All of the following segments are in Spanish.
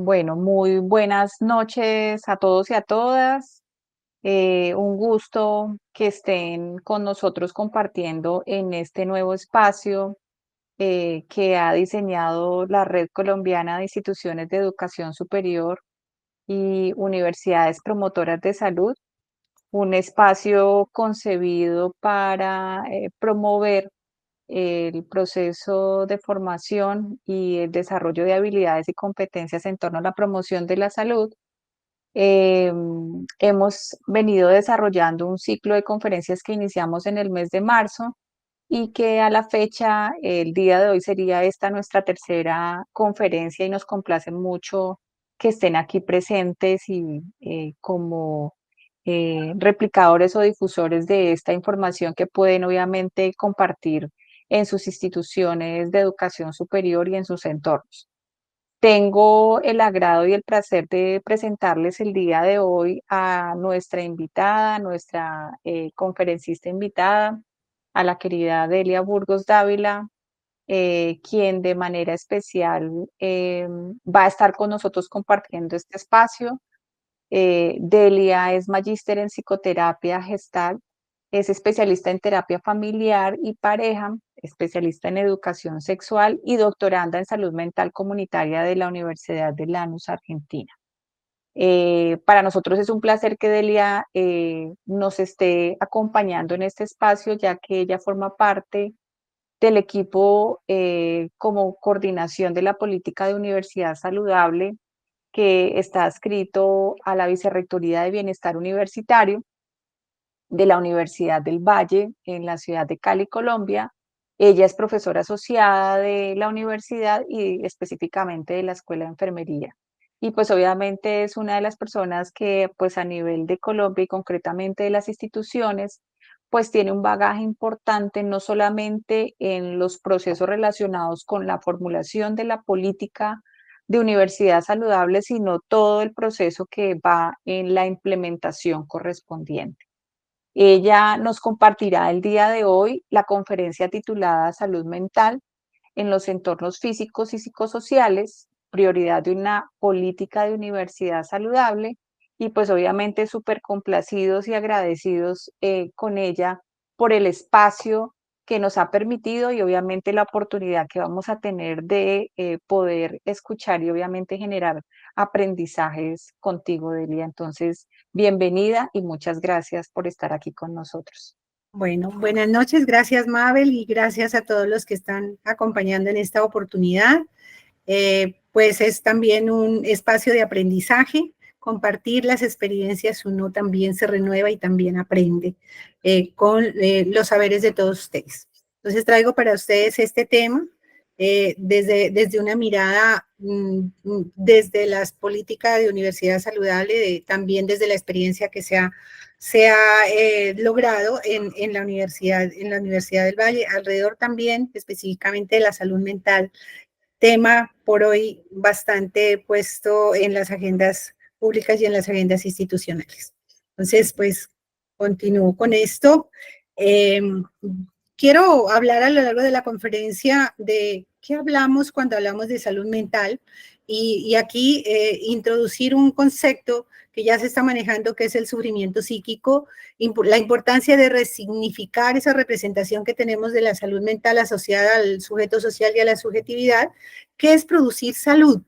Bueno, muy buenas noches a todos y a todas. Un gusto que estén con nosotros compartiendo en este nuevo espacio que ha diseñado la Red Colombiana de Instituciones de Educación Superior y Universidades Promotoras de Salud, un espacio concebido para promover el proceso de formación y el desarrollo de habilidades y competencias en torno a la promoción de la salud. Hemos venido desarrollando un ciclo de conferencias que iniciamos en el mes de marzo y que a la fecha, el día de hoy sería esta nuestra tercera conferencia y nos complace mucho que estén aquí presentes y como replicadores o difusores de esta información que pueden obviamente compartir en sus instituciones de educación superior y en sus entornos. Tengo el agrado y el placer de presentarles el día de hoy a nuestra invitada, nuestra conferencista invitada, a la querida Delia Burgos Dávila, quien de manera especial va a estar con nosotros compartiendo este espacio. Delia es magíster en psicoterapia gestal, es especialista en terapia familiar y pareja, especialista en educación sexual y doctoranda en salud mental comunitaria de la Universidad de Lanús, Argentina. Para nosotros es un placer que Delia nos esté acompañando en este espacio, ya que ella forma parte del equipo como coordinación de la política de universidad saludable que está adscrito a la Vicerrectoría de Bienestar Universitario de la Universidad del Valle en la ciudad de Cali, Colombia. Ella es profesora asociada de la universidad y específicamente de la Escuela de Enfermería. Y pues obviamente es una de las personas que pues a nivel de Colombia y concretamente de las instituciones, pues tiene un bagaje importante no solamente en los procesos relacionados con la formulación de la política de universidad saludable, sino todo el proceso que va en la implementación correspondiente. Ella nos compartirá el día de hoy la conferencia titulada Salud Mental en los entornos físicos y psicosociales, prioridad de una política de universidad saludable, y pues obviamente súper complacidos y agradecidos con ella por el espacio que nos ha permitido y obviamente la oportunidad que vamos a tener de poder escuchar y obviamente generar aprendizajes contigo, Delia. Entonces, bienvenida y muchas gracias por estar aquí con nosotros. Bueno, buenas noches, gracias Mabel y gracias a todos los que están acompañando en esta oportunidad. Pues es también un espacio de aprendizaje, compartir las experiencias, uno también se renueva y también aprende con los saberes de todos ustedes. Entonces traigo para ustedes este tema desde una mirada, desde las políticas de universidad saludable, también desde la experiencia que se ha logrado en la Universidad del Valle, alrededor también específicamente de la salud mental, tema por hoy bastante puesto en las agendas públicas y en las agendas institucionales. Entonces, pues, continúo con esto. Eh, Quiero hablar a lo largo de la conferencia de qué hablamos cuando hablamos de salud mental y aquí introducir un concepto que ya se está manejando, que es el sufrimiento psíquico, la importancia de resignificar esa representación que tenemos de la salud mental asociada al sujeto social y a la subjetividad, que es producir salud,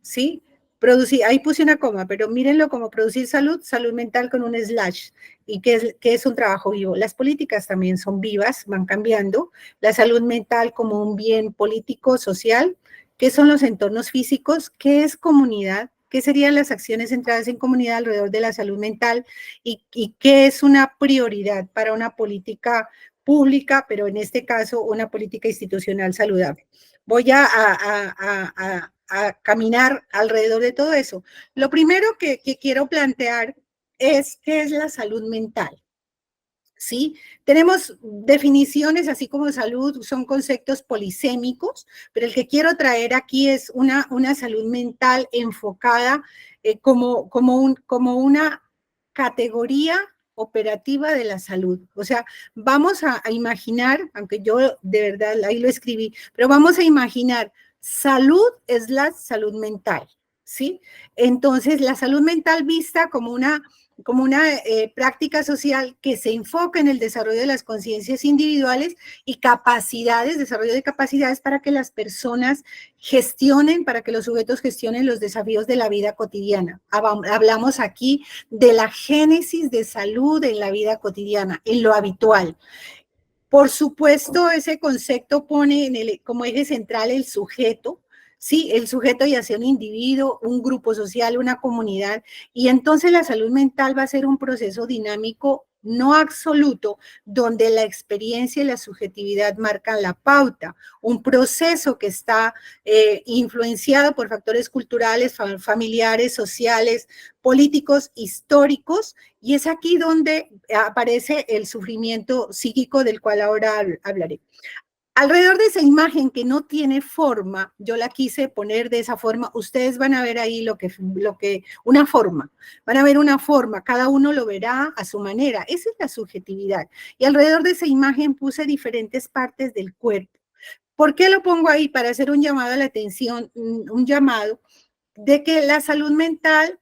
¿sí? Producir, ahí puse una coma, pero mírenlo como producir salud, salud mental con un slash, y que es un trabajo vivo. Las políticas también son vivas, van cambiando. La salud mental como un bien político, social. ¿Qué son los entornos físicos? ¿Qué es comunidad? ¿Qué serían las acciones centradas en comunidad alrededor de la salud mental? ¿Y qué es una prioridad para una política pública, pero en este caso una política institucional saludable? Voy a caminar alrededor de todo eso. Lo primero que quiero plantear es qué es la salud mental. ¿Sí? Tenemos definiciones, así como salud, son conceptos polisémicos, pero el que quiero traer aquí es una salud mental enfocada como una categoría operativa de la salud. O sea, vamos a imaginar, aunque yo de verdad ahí lo escribí, pero vamos a imaginar salud es la salud mental. ¿sí? Entonces, la salud mental vista como una práctica social que se enfoca en el desarrollo de las conciencias individuales y capacidades, desarrollo de capacidades para que las personas gestionen, para que los sujetos gestionen los desafíos de la vida cotidiana. Hablamos aquí de la génesis de salud en la vida cotidiana, en lo habitual. Por supuesto, ese concepto pone como eje central el sujeto, sí, el sujeto ya sea un individuo, un grupo social, una comunidad, y entonces la salud mental va a ser un proceso dinámico no absoluto, donde la experiencia y la subjetividad marcan la pauta, un proceso que está influenciado por factores culturales, familiares, sociales, políticos, históricos, y es aquí donde aparece el sufrimiento psíquico del cual ahora hablaré. Alrededor de esa imagen que no tiene forma, yo la quise poner de esa forma, ustedes van a ver ahí una forma, van a ver una forma, cada uno lo verá a su manera, esa es la subjetividad. Y alrededor de esa imagen puse diferentes partes del cuerpo. ¿Por qué lo pongo ahí? Para hacer un llamado a la atención, un llamado de que la salud mental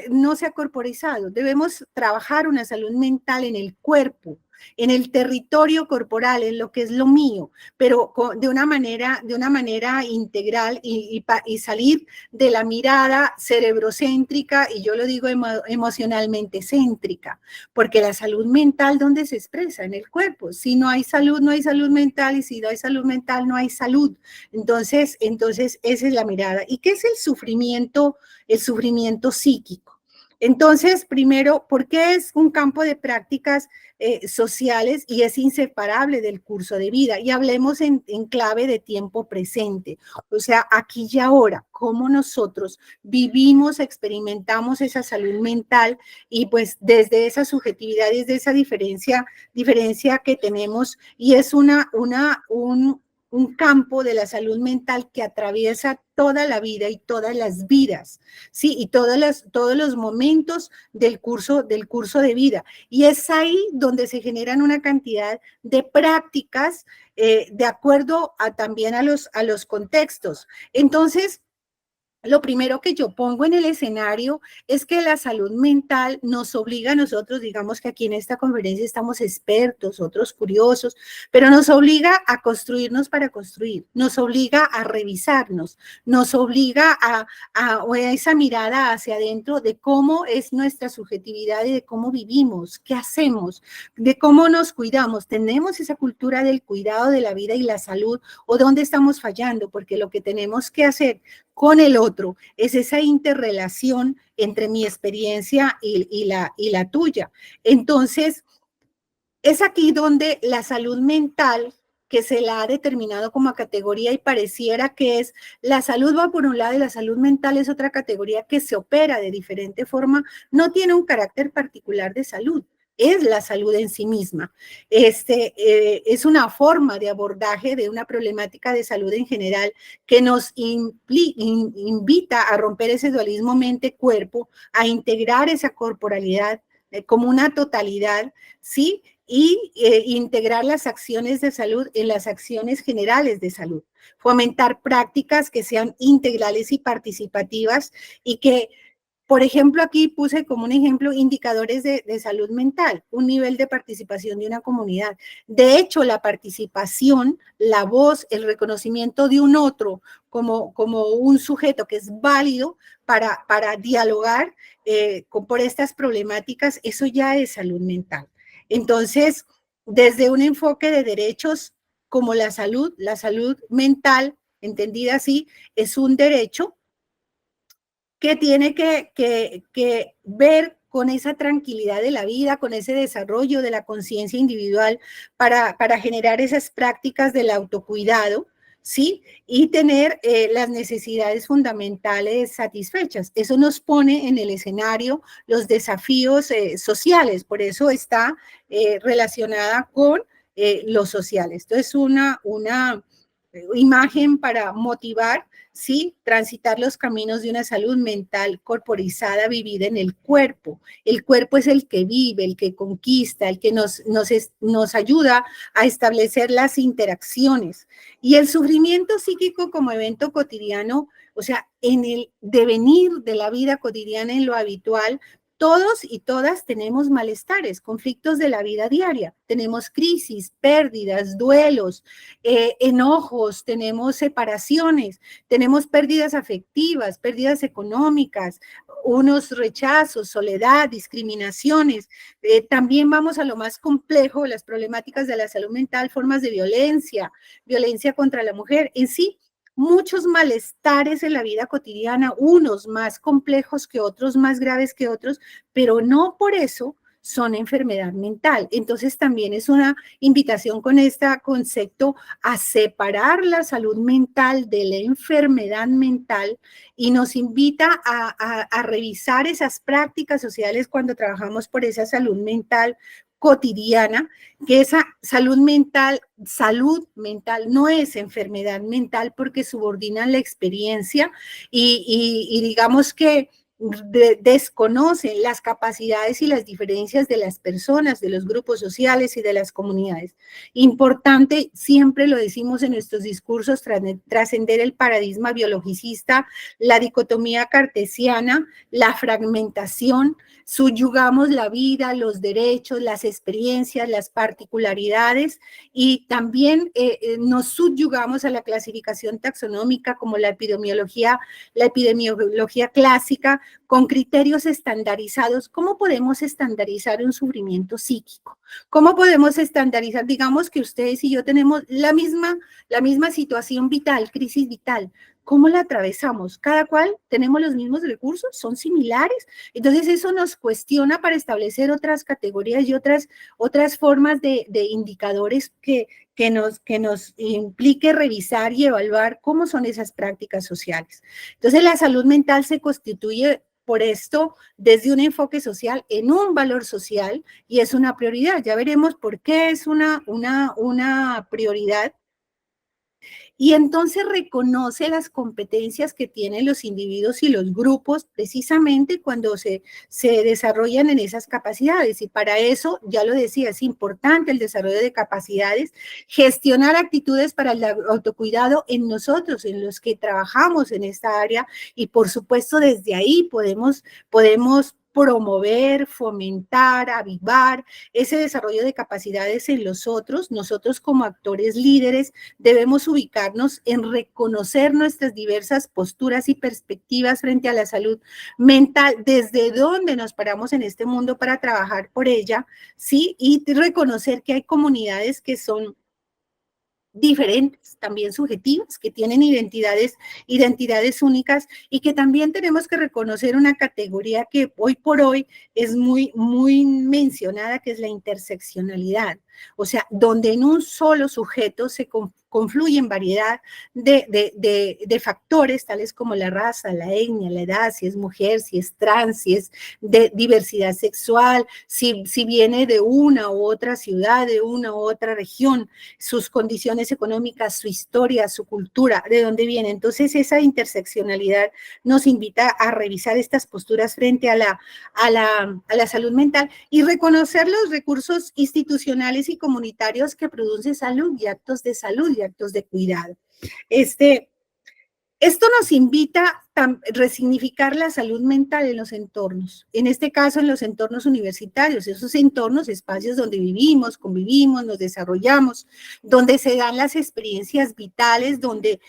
no se ha corporizado. Debemos trabajar una salud mental en el cuerpo, en el territorio corporal, en lo que es lo mío, pero de una manera integral y salir de la mirada cerebrocéntrica, y yo lo digo emocionalmente céntrica, porque la salud mental, ¿dónde se expresa? En el cuerpo. Si no hay salud, no hay salud mental, y si no hay salud mental, no hay salud. Entonces esa es la mirada. ¿Y qué es el sufrimiento psíquico? Entonces, primero, ¿por qué es un campo de prácticas sociales y es inseparable del curso de vida? Y hablemos en clave de tiempo presente, o sea, aquí y ahora, cómo nosotros vivimos, experimentamos esa salud mental y pues desde esa subjetividad, desde esa diferencia que tenemos, y es un campo de la salud mental que atraviesa toda la vida y todas las vidas, ¿sí? Y todos los momentos del curso de vida. Y es ahí donde se generan una cantidad de prácticas de acuerdo también a los contextos. Entonces, lo primero que yo pongo en el escenario es que la salud mental nos obliga a nosotros, digamos que aquí en esta conferencia estamos expertos, otros curiosos, pero nos obliga a construirnos para construir, nos obliga a revisarnos, nos obliga a esa mirada hacia adentro de cómo es nuestra subjetividad y de cómo vivimos, qué hacemos, de cómo nos cuidamos. Tenemos esa cultura del cuidado de la vida y la salud, o dónde estamos fallando, porque lo que tenemos que hacer con el otro, es esa interrelación entre mi experiencia y la tuya. Entonces, es aquí donde la salud mental, que se la ha determinado como categoría y pareciera que es, la salud va por un lado y la salud mental es otra categoría que se opera de diferente forma, no tiene un carácter particular de salud. Es la salud en sí misma. Es una forma de abordaje de una problemática de salud en general que nos invita a romper ese dualismo mente-cuerpo, a integrar esa corporalidad como una totalidad, ¿sí? Y integrar las acciones de salud en las acciones generales de salud. Fomentar prácticas que sean integrales y participativas y que, por ejemplo, aquí puse como un ejemplo indicadores de salud mental, un nivel de participación de una comunidad. De hecho, la participación, la voz, el reconocimiento de un otro como un sujeto que es válido para dialogar por estas problemáticas, eso ya es salud mental. Entonces, desde un enfoque de derechos como la salud mental, entendida así, es un derecho que tiene que ver con esa tranquilidad de la vida, con ese desarrollo de la conciencia individual para generar esas prácticas del autocuidado, ¿sí? Y tener las necesidades fundamentales satisfechas. Eso nos pone en el escenario los desafíos sociales, por eso está relacionada con los sociales. Entonces, imagen para motivar, ¿sí? Transitar los caminos de una salud mental corporizada vivida en el cuerpo. El cuerpo es el que vive, el que conquista, el que nos ayuda a establecer las interacciones. Y el sufrimiento psíquico como evento cotidiano, o sea, en el devenir de la vida cotidiana, en lo habitual, todos y todas tenemos malestares, conflictos de la vida diaria. Tenemos crisis, pérdidas, duelos, enojos, tenemos separaciones, tenemos pérdidas afectivas, pérdidas económicas, unos rechazos, soledad, discriminaciones. También vamos a lo más complejo, las problemáticas de la salud mental, formas de violencia, violencia contra la mujer. En sí, muchos malestares en la vida cotidiana, unos más complejos que otros, más graves que otros, pero no por eso son enfermedad mental. Entonces también es una invitación con este concepto a separar la salud mental de la enfermedad mental y nos invita a revisar esas prácticas sociales cuando trabajamos por esa salud mental cotidiana, que esa salud mental no es enfermedad mental porque subordinan la experiencia y digamos que desconocen las capacidades y las diferencias de las personas, de los grupos sociales y de las comunidades. Importante, siempre lo decimos en nuestros discursos, trascender el paradigma biologicista, la dicotomía cartesiana, la fragmentación, subyugamos la vida, los derechos, las experiencias, las particularidades y también nos subyugamos a la clasificación taxonómica como la epidemiología clásica, con criterios estandarizados. ¿Cómo podemos estandarizar un sufrimiento psíquico? ¿Cómo podemos estandarizar? Digamos que ustedes y yo tenemos la misma situación vital, crisis vital. ¿Cómo la atravesamos? Cada cual tenemos los mismos recursos, son similares. Entonces eso nos cuestiona para establecer otras categorías y otras formas de indicadores que nos implique revisar y evaluar cómo son esas prácticas sociales. Entonces la salud mental se constituye por esto desde un enfoque social en un valor social y es una prioridad. Ya veremos por qué es una prioridad. Y entonces reconoce las competencias que tienen los individuos y los grupos precisamente cuando se desarrollan en esas capacidades. Y para eso, ya lo decía, es importante el desarrollo de capacidades, gestionar actitudes para el autocuidado en nosotros, en los que trabajamos en esta área. Y por supuesto, desde ahí podemos promover, fomentar, avivar ese desarrollo de capacidades en los otros. Nosotros como actores líderes debemos ubicarnos en reconocer nuestras diversas posturas y perspectivas frente a la salud mental, desde donde nos paramos en este mundo para trabajar por ella, ¿sí? Y reconocer que hay comunidades que son diferentes, también subjetivas, que tienen identidades únicas y que también tenemos que reconocer una categoría que hoy por hoy es muy mencionada, que es la interseccionalidad. O sea, donde en un solo sujeto se confluyen variedad de factores, tales como la raza, la etnia, la edad, si es mujer, si es trans, si es de diversidad sexual, si viene de una u otra ciudad, de una u otra región, sus condiciones económicas, su historia, su cultura, de dónde viene. Entonces, esa interseccionalidad nos invita a revisar estas posturas frente a la salud mental y reconocer los recursos institucionales y comunitarios que producen salud y actos de salud y actos de cuidado. Esto nos invita a resignificar la salud mental en los entornos, en este caso en los entornos universitarios, esos entornos, espacios donde vivimos, convivimos, nos desarrollamos, donde se dan las experiencias vitales, donde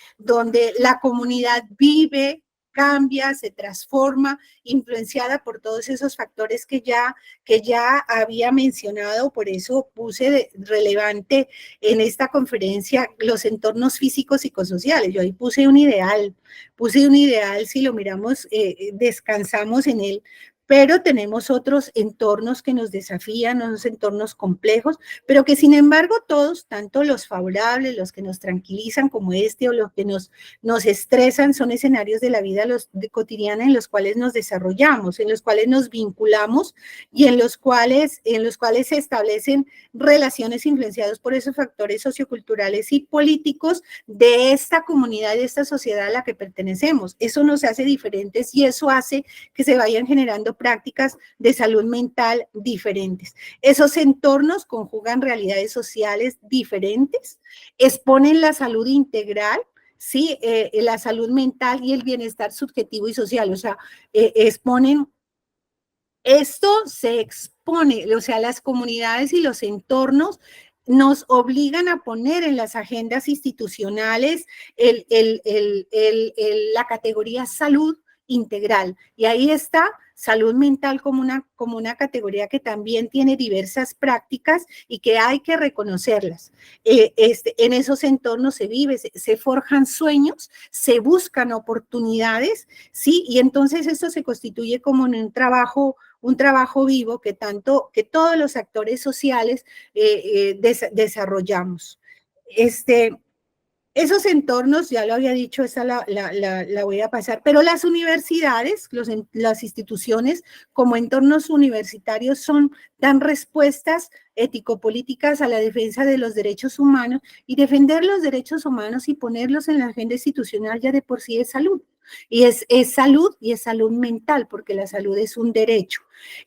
la comunidad vive, cambia, se transforma, influenciada por todos esos factores que ya había mencionado. Por eso puse relevante en esta conferencia los entornos físicos y psicosociales. Yo ahí puse un ideal, si lo miramos, descansamos en él, pero tenemos otros entornos que nos desafían, unos entornos complejos, pero que sin embargo todos, tanto los favorables, los que nos tranquilizan como este, o los que nos estresan, son escenarios de la vida cotidiana en los cuales nos desarrollamos, en los cuales nos vinculamos y en los cuales se establecen relaciones influenciadas por esos factores socioculturales y políticos de esta comunidad, de esta sociedad a la que pertenecemos. Eso nos hace diferentes y eso hace que se vayan generando prácticas de salud mental diferentes. Esos entornos conjugan realidades sociales diferentes, exponen la salud integral, ¿sí? La salud mental y el bienestar subjetivo y social, o sea, exponen, esto se expone, o sea, las comunidades y los entornos nos obligan a poner en las agendas institucionales la categoría salud integral. Y ahí está salud mental como una categoría que también tiene diversas prácticas y que hay que reconocerlas. En esos entornos se vive, se forjan sueños, se buscan oportunidades, ¿sí? Y entonces esto se constituye como en un trabajo vivo que todos los actores sociales desarrollamos. Esos entornos, ya lo había dicho, esa la voy a pasar, pero las universidades, las instituciones como entornos universitarios dan respuestas ético-políticas a la defensa de los derechos humanos, y defender los derechos humanos y ponerlos en la agenda institucional ya de por sí es salud. Y es salud y es salud mental, porque la salud es un derecho.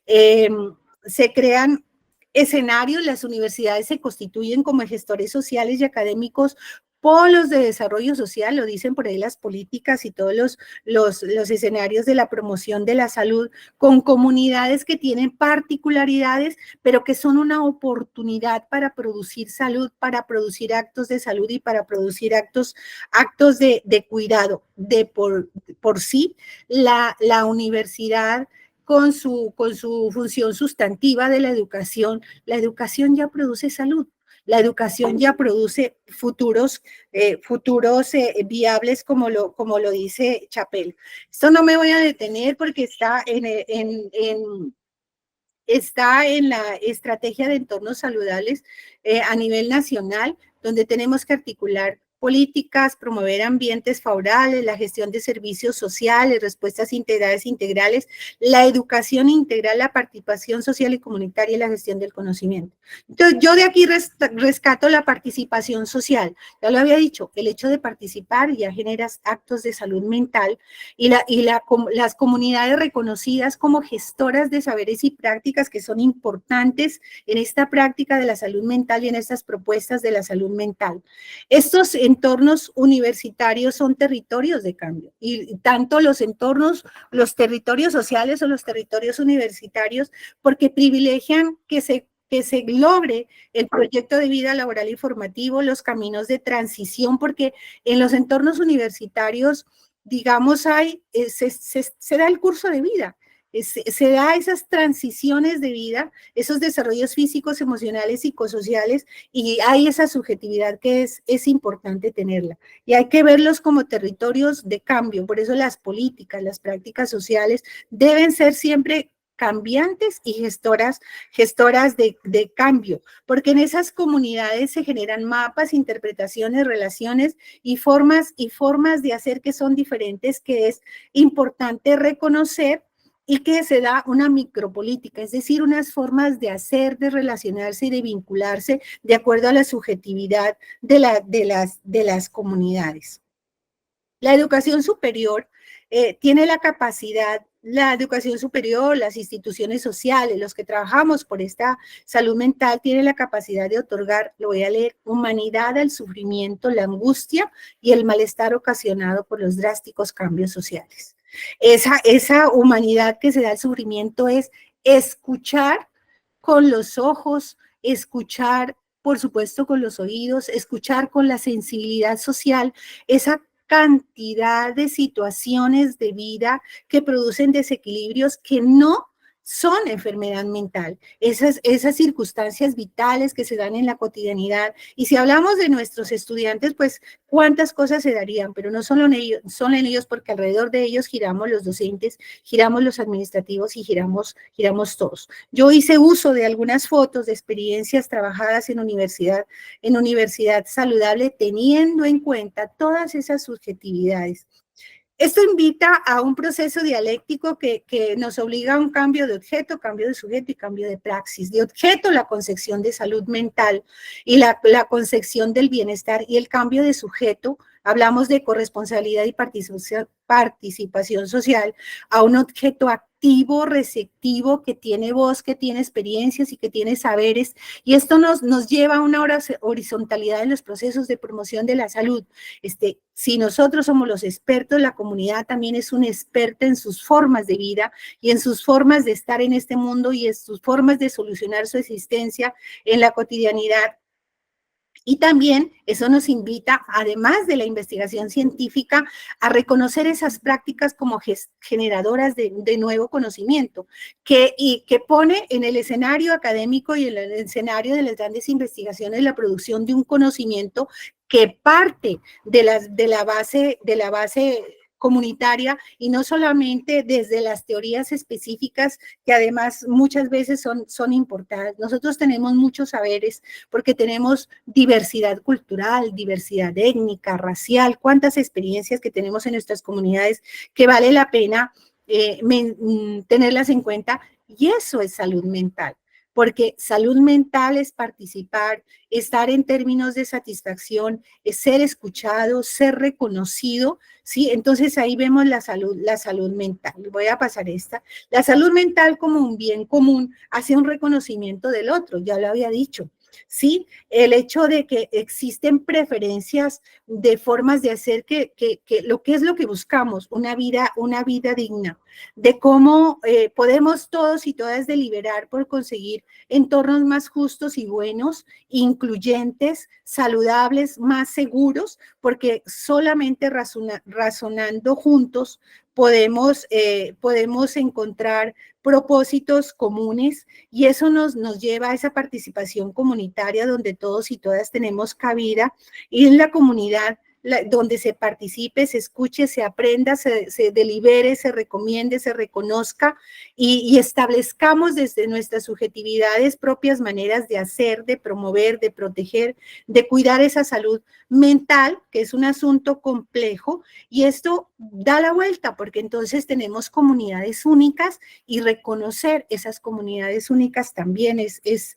Se crean escenarios, las universidades se constituyen como gestores sociales y académicos, polos de desarrollo social, lo dicen por ahí las políticas y todos los escenarios de la promoción de la salud, con comunidades que tienen particularidades, pero que son una oportunidad para producir salud, para producir actos de salud y para producir actos de cuidado. Por sí, la universidad, con su función sustantiva de la educación ya produce salud. La educación ya produce futuros viables, como lo dice Chapel. Esto no me voy a detener porque está en la estrategia de entornos saludables a nivel nacional, donde tenemos que articular políticas, promover ambientes favorables, la gestión de servicios sociales, respuestas integrales, la educación integral, la participación social y comunitaria y la gestión del conocimiento. Entonces, yo de aquí rescato la participación social. Ya lo había dicho, el hecho de participar ya genera actos de salud mental, y las comunidades reconocidas como gestoras de saberes y prácticas que son importantes en esta práctica de la salud mental y en estas propuestas de la salud mental. Estos entornos universitarios son territorios de cambio, y tanto los territorios sociales o los territorios universitarios, porque privilegian que se logre el proyecto de vida laboral y formativo, los caminos de transición, porque en los entornos universitarios, digamos, se da el curso de vida, se da esas transiciones de vida, esos desarrollos físicos, emocionales, psicosociales, y hay esa subjetividad que es importante tenerla. Y hay que verlos como territorios de cambio. Por eso las políticas, las prácticas sociales deben ser siempre cambiantes y gestoras de cambio, porque en esas comunidades se generan mapas, interpretaciones, relaciones y formas de hacer que son diferentes, que es importante reconocer, y que se da una micropolítica, es decir, unas formas de hacer, de relacionarse y de vincularse de acuerdo a la subjetividad de las comunidades. La educación superior tiene la capacidad, la educación superior, las instituciones sociales, los que trabajamos por esta salud mental, tienen la capacidad de otorgar, lo voy a leer, humanidad al sufrimiento, la angustia y el malestar ocasionado por los drásticos cambios sociales. Esa humanidad que se da al sufrimiento es escuchar con los ojos, escuchar, por supuesto, con los oídos, escuchar con la sensibilidad social, esa cantidad de situaciones de vida que producen desequilibrios que no son enfermedad mental, esas circunstancias vitales que se dan en la cotidianidad. Y si hablamos de nuestros estudiantes, pues cuántas cosas se darían, pero no solo en ellos, son en ellos, porque alrededor de ellos giramos los docentes, giramos los administrativos y giramos todos. Yo hice uso de algunas fotos de experiencias trabajadas en universidad saludable, teniendo en cuenta todas esas subjetividades. Esto invita a un proceso dialéctico que nos obliga a un cambio de objeto, cambio de sujeto y cambio de praxis. De objeto, la concepción de salud mental y la concepción del bienestar, y el cambio de sujeto, hablamos de corresponsabilidad y participación social, a un objeto activo, receptivo, que tiene voz, que tiene experiencias y que tiene saberes. Y esto nos lleva a una horizontalidad en los procesos de promoción de la salud. Si nosotros somos los expertos, la comunidad también es una experta en sus formas de vida y en sus formas de estar en este mundo y en sus formas de solucionar su existencia en la cotidianidad. Y también eso nos invita, además de la investigación científica, a reconocer esas prácticas como generadoras de nuevo conocimiento, que pone en el escenario académico y en el escenario de las grandes investigaciones la producción de un conocimiento que parte de la base comunitaria, y no solamente desde las teorías específicas, que además muchas veces son importantes. Nosotros tenemos muchos saberes porque tenemos diversidad cultural, diversidad étnica, racial, cuántas experiencias que tenemos en nuestras comunidades que vale la pena tenerlas en cuenta, y eso es salud mental. Porque salud mental es participar, estar en términos de satisfacción, es ser escuchado, ser reconocido, ¿sí? Entonces ahí vemos la salud mental. Voy a pasar esta. La salud mental como un bien común hace un reconocimiento del otro, ya lo había dicho. ¿Sí? El hecho de que existen preferencias de formas de hacer que lo que es lo que buscamos, una vida digna, de cómo podemos todos y todas deliberar por conseguir entornos más justos y buenos, incluyentes, saludables, más seguros, porque solamente razonando juntos podemos encontrar propósitos comunes, y eso nos lleva a esa participación comunitaria donde todos y todas tenemos cabida, y en la comunidad donde se participe, se escuche, se aprenda, se delibere, se recomiende, se reconozca, y establezcamos desde nuestras subjetividades propias maneras de hacer, de promover, de proteger, de cuidar esa salud mental, que es un asunto complejo, y esto da la vuelta, porque entonces tenemos comunidades únicas, y reconocer esas comunidades únicas también es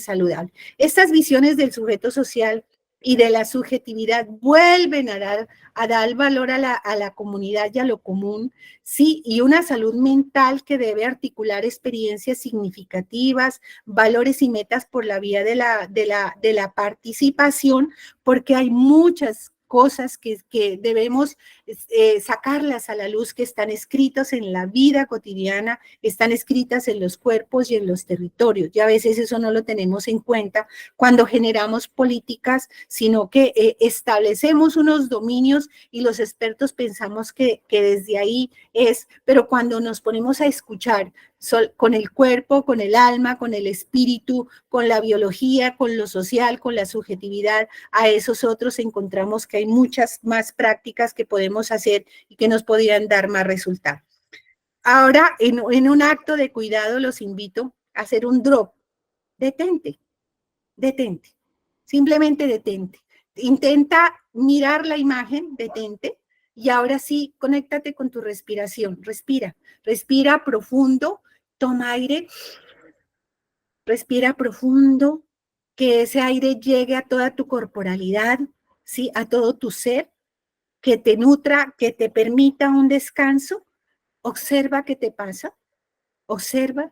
saludable. Estas visiones del sujeto social y de la subjetividad vuelven a dar valor a la comunidad y a lo común, sí, y una salud mental que debe articular experiencias significativas, valores y metas por la vía de la participación, porque hay muchas cosas que debemos sacarlas a la luz, que están escritas en la vida cotidiana, están escritas en los cuerpos y en los territorios, y a veces eso no lo tenemos en cuenta cuando generamos políticas, sino que establecemos unos dominios y los expertos pensamos que desde ahí es, pero cuando nos ponemos a escuchar con el cuerpo, con el alma, con el espíritu, con la biología, con lo social, con la subjetividad, a esos otros encontramos que hay muchas más prácticas que podemos hacer y que nos podrían dar más resultados. Ahora, en un acto de cuidado, los invito a hacer un drop. Detente, simplemente detente. Intenta mirar la imagen, detente, y ahora sí, conéctate con tu respiración. Respira profundo, toma aire, respira profundo, que ese aire llegue a toda tu corporalidad, ¿sí? A todo tu ser, que te nutra, que te permita un descanso. Observa qué te pasa, observa,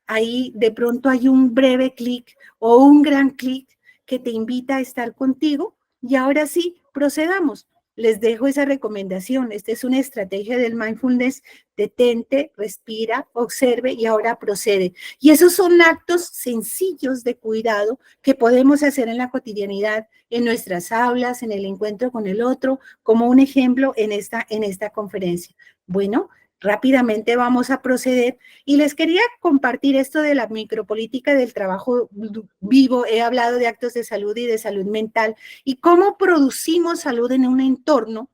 ahí de pronto hay un breve clic o un gran clic que te invita a estar contigo, y ahora sí, procedamos. Les dejo esa recomendación. Esta es una estrategia del mindfulness: detente, respira, observe y ahora procede. Y esos son actos sencillos de cuidado que podemos hacer en la cotidianidad, en nuestras aulas, en el encuentro con el otro, como un ejemplo en esta conferencia. Bueno, Rápidamente vamos a proceder y les quería compartir esto de la micropolítica del trabajo vivo. He hablado de actos de salud y de salud mental y cómo producimos salud en un entorno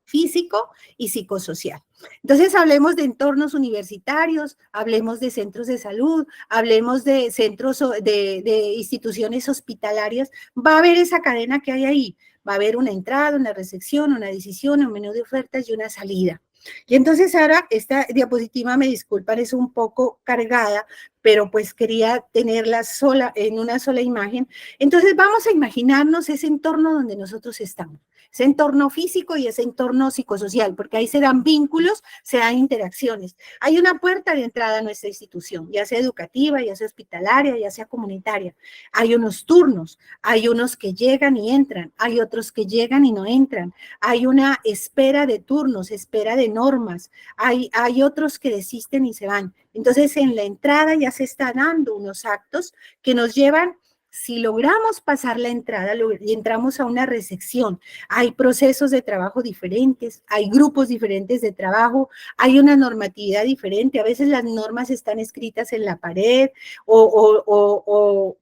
físico y psicosocial. Entonces, hablemos de entornos universitarios, hablemos de centros de salud, hablemos de centros, de instituciones hospitalarias. Va a haber esa cadena que hay ahí. Va a haber una entrada, una recepción, una decisión, un menú de ofertas y una salida. Y entonces ahora esta diapositiva, me disculpan, es un poco cargada, pero pues quería tenerla sola, en una sola imagen. Entonces vamos a imaginarnos ese entorno donde nosotros estamos, ese entorno físico y ese entorno psicosocial, porque ahí se dan vínculos, se dan interacciones. Hay una puerta de entrada a nuestra institución, ya sea educativa, ya sea hospitalaria, ya sea comunitaria. Hay unos turnos, hay unos que llegan y entran, hay otros que llegan y no entran, hay una espera de turnos, espera de normas, hay otros que desisten y se van. Entonces, en la entrada ya se están dando unos actos que nos llevan, si logramos pasar la entrada y entramos a una recepción, hay procesos de trabajo diferentes, hay grupos diferentes de trabajo, hay una normatividad diferente, a veces las normas están escritas en la pared o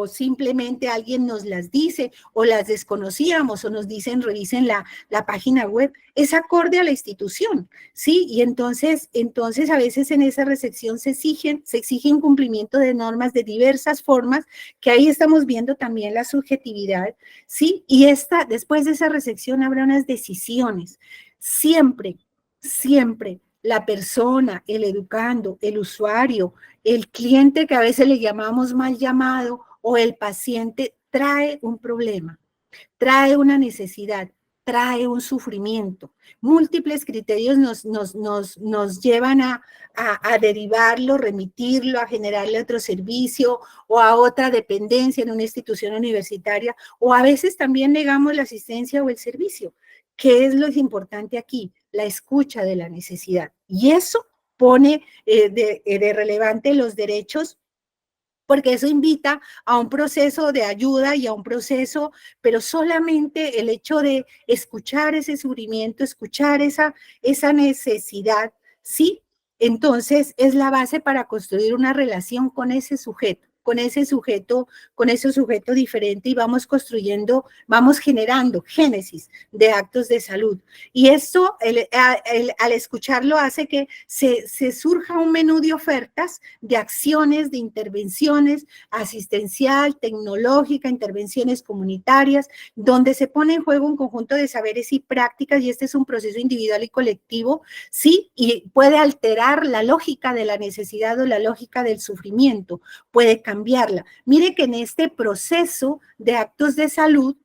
simplemente alguien nos las dice o las desconocíamos o nos dicen revisen la página web, es acorde a la institución, ¿sí? Y entonces a veces en esa recepción se exige un cumplimiento de normas de diversas formas, que ahí estamos viendo también la subjetividad, ¿sí? Y después de esa recepción habrá unas decisiones. Siempre, siempre la persona, el educando, el usuario, el cliente que a veces le llamamos mal llamado o el paciente trae un problema, trae una necesidad, trae un sufrimiento. Múltiples criterios nos llevan a derivarlo, remitirlo, a generarle otro servicio o a otra dependencia en una institución universitaria, o a veces también negamos la asistencia o el servicio. ¿Qué es lo importante aquí? La escucha de la necesidad. Y eso pone de relevante los derechos, porque eso invita a un proceso de ayuda y a un proceso, pero solamente el hecho de escuchar ese sufrimiento, escuchar esa necesidad, ¿sí? Entonces es la base para construir una relación con ese sujeto, con ese sujeto diferente, y vamos construyendo, vamos generando génesis de actos de salud. Y esto, al escucharlo, hace que se surja un menú de ofertas, de acciones, de intervenciones asistencial, tecnológica, intervenciones comunitarias, donde se pone en juego un conjunto de saberes y prácticas, y este es un proceso individual y colectivo, sí, y puede alterar la lógica de la necesidad o la lógica del sufrimiento, puede cambiarla. Mire que en este proceso de actos de salud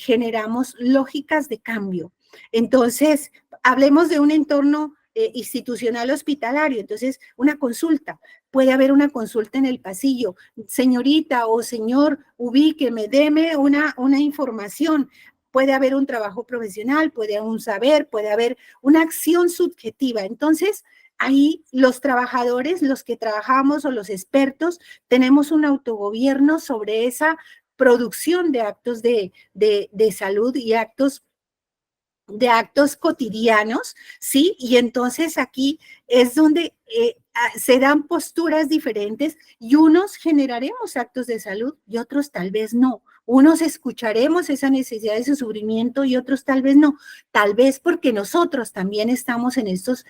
generamos lógicas de cambio. Entonces, hablemos de un entorno institucional hospitalario. Entonces, una consulta. Puede haber una consulta en el pasillo. Señorita o señor, ubíqueme, deme una información. Puede haber un trabajo profesional, puede haber un saber, puede haber una acción subjetiva. Entonces, ahí los trabajadores, los que trabajamos o los expertos, tenemos un autogobierno sobre esa producción de actos de salud y de actos cotidianos, ¿sí? Y entonces aquí es donde se dan posturas diferentes, y unos generaremos actos de salud y otros tal vez no. Unos escucharemos esa necesidad, ese sufrimiento, y otros tal vez no. Tal vez porque nosotros también estamos en estos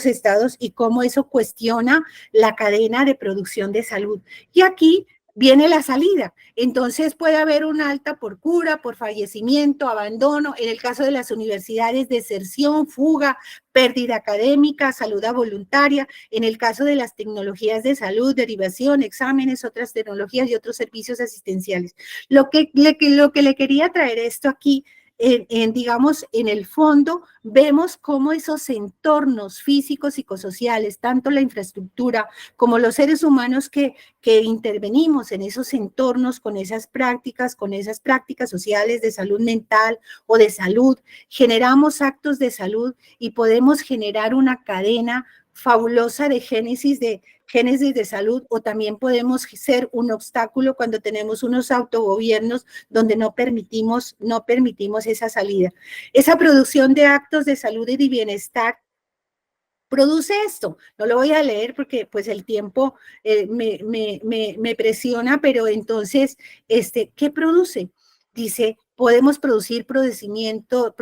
estados, y cómo eso cuestiona la cadena de producción de salud. Y aquí viene la salida. Entonces puede haber una alta por cura, por fallecimiento, abandono, en el caso de las universidades, deserción, fuga, pérdida académica, salud voluntaria, en el caso de las tecnologías de salud, derivación, exámenes, otras tecnologías y otros servicios asistenciales. Lo que le quería traer esto aquí, digamos, en el fondo, vemos cómo esos entornos físicos, psicosociales, tanto la infraestructura como los seres humanos que intervenimos en esos entornos con esas prácticas sociales de salud mental o de salud, generamos actos de salud y podemos generar una cadena fabulosa de génesis de salud, o también podemos ser un obstáculo cuando tenemos unos autogobiernos donde no permitimos esa salida. Esa producción de actos de salud y de bienestar produce esto. No lo voy a leer porque pues el tiempo me presiona, pero entonces, ¿qué produce? Dice, podemos producir procedimientos,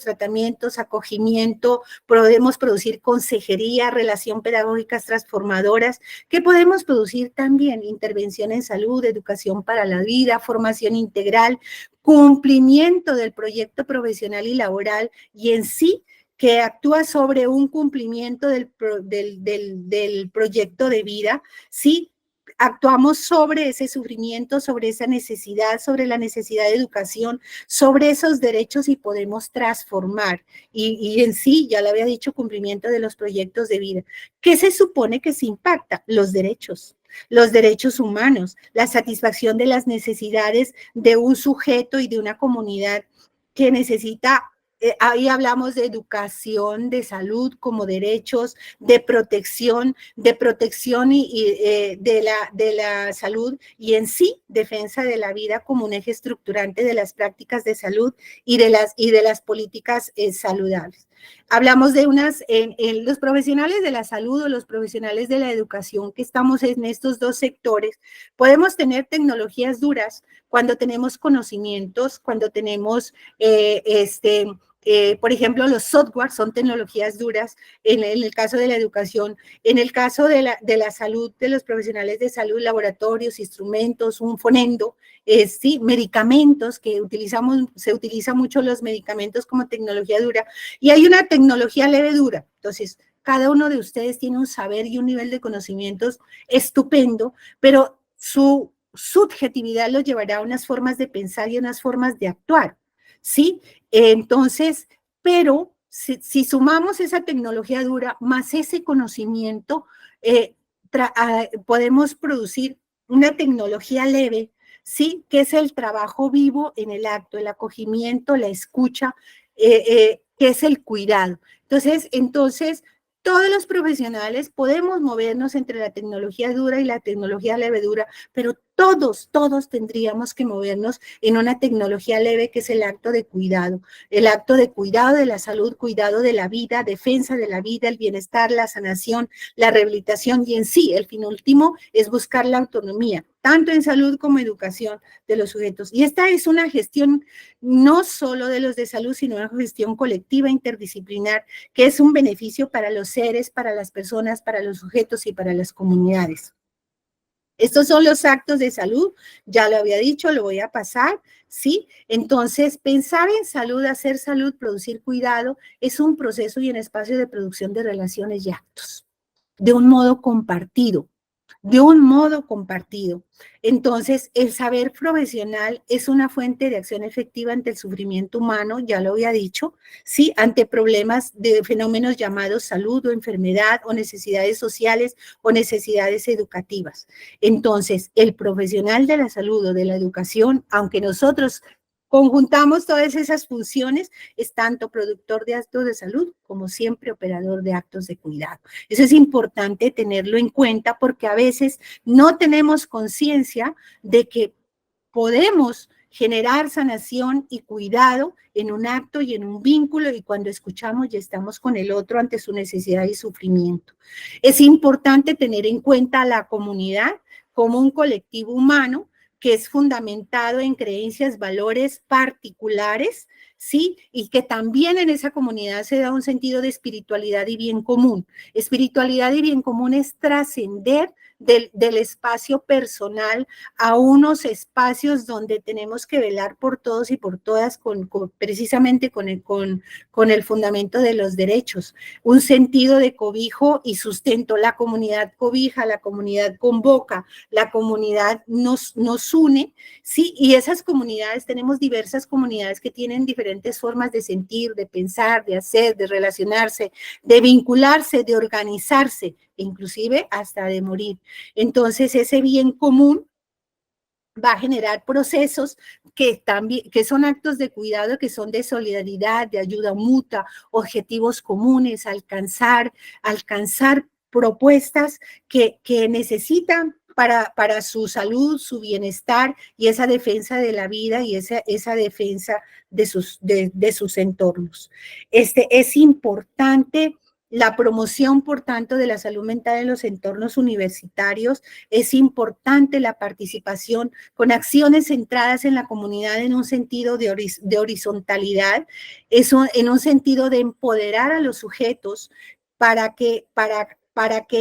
tratamientos, acogimiento, podemos producir consejería, relación pedagógicas transformadoras, que podemos producir también intervención en salud, educación para la vida, formación integral, cumplimiento del proyecto profesional y laboral, y en sí que actúa sobre un cumplimiento del proyecto de vida, ¿sí? Actuamos sobre ese sufrimiento, sobre esa necesidad, sobre la necesidad de educación, sobre esos derechos y podemos transformar. Y en sí, ya lo había dicho, cumplimiento de los proyectos de vida. ¿Qué se supone que se impacta? Los derechos humanos, la satisfacción de las necesidades de un sujeto y de una comunidad que necesita. Ahí hablamos de educación, de salud como derechos, de protección y de la salud y en sí defensa de la vida como un eje estructurante de las prácticas de salud y de las políticas saludables. Hablamos de los profesionales de la salud o los profesionales de la educación que estamos en estos dos sectores, podemos tener tecnologías duras cuando tenemos conocimientos, cuando tenemos por ejemplo, los software son tecnologías duras en el caso de la educación, en el caso de la salud, de los profesionales de salud, laboratorios, instrumentos, un fonendo, sí, medicamentos, que se utilizan mucho los medicamentos como tecnología dura, y hay una tecnología leve dura. Entonces, cada uno de ustedes tiene un saber y un nivel de conocimientos estupendo, pero su subjetividad los llevará a unas formas de pensar y unas formas de actuar, ¿sí? Entonces, pero si sumamos esa tecnología dura más ese conocimiento, podemos producir una tecnología leve, ¿sí? Que es el trabajo vivo en el acto, el acogimiento, la escucha, que es el cuidado. Entonces, todos los profesionales podemos movernos entre la tecnología dura y la tecnología leve dura, pero todos tendríamos que movernos en una tecnología leve que es el acto de cuidado de la salud, cuidado de la vida, defensa de la vida, el bienestar, la sanación, la rehabilitación y en sí, el fin último es buscar la autonomía, tanto en salud como educación de los sujetos. Y esta es una gestión no solo de los de salud, sino una gestión colectiva interdisciplinar que es un beneficio para los seres, para las personas, para los sujetos y para las comunidades. Estos son los actos de salud, ya lo había dicho, lo voy a pasar, ¿sí? Entonces, pensar en salud, hacer salud, producir cuidado, es un proceso y un espacio de producción de relaciones y actos, de un modo compartido. Entonces, el saber profesional es una fuente de acción efectiva ante el sufrimiento humano, ya lo había dicho, ¿sí? Ante problemas de fenómenos llamados salud o enfermedad o necesidades sociales o necesidades educativas. Entonces, el profesional de la salud o de la educación, aunque nosotros conjuntamos todas esas funciones, es tanto productor de actos de salud como siempre operador de actos de cuidado. Eso es importante tenerlo en cuenta porque a veces no tenemos conciencia de que podemos generar sanación y cuidado en un acto y en un vínculo y cuando escuchamos ya estamos con el otro ante su necesidad y sufrimiento. Es importante tener en cuenta a la comunidad como un colectivo humano que es fundamentado en creencias, valores particulares, ¿sí? Y que también en esa comunidad se da un sentido de espiritualidad y bien común. Espiritualidad y bien común es trascender del espacio personal a unos espacios donde tenemos que velar por todos y por todas precisamente con el fundamento de los derechos. Un sentido de cobijo y sustento. La comunidad cobija, la comunidad convoca, la comunidad nos une, ¿sí? Y esas comunidades, tenemos diversas comunidades que tienen diferentes formas de sentir, de pensar, de hacer, de relacionarse, de vincularse, de organizarse, inclusive hasta de morir. Entonces, ese bien común va a generar procesos que son actos de cuidado, que son de solidaridad, de ayuda mutua, objetivos comunes, alcanzar propuestas que necesitan para su salud, su bienestar y esa defensa de la vida y esa defensa de sus entornos. Es importante La promoción, por tanto, de la salud mental en los entornos universitarios. Es importante la participación con acciones centradas en la comunidad en un sentido de horizontalidad, eso, en un sentido de empoderar a los sujetos para que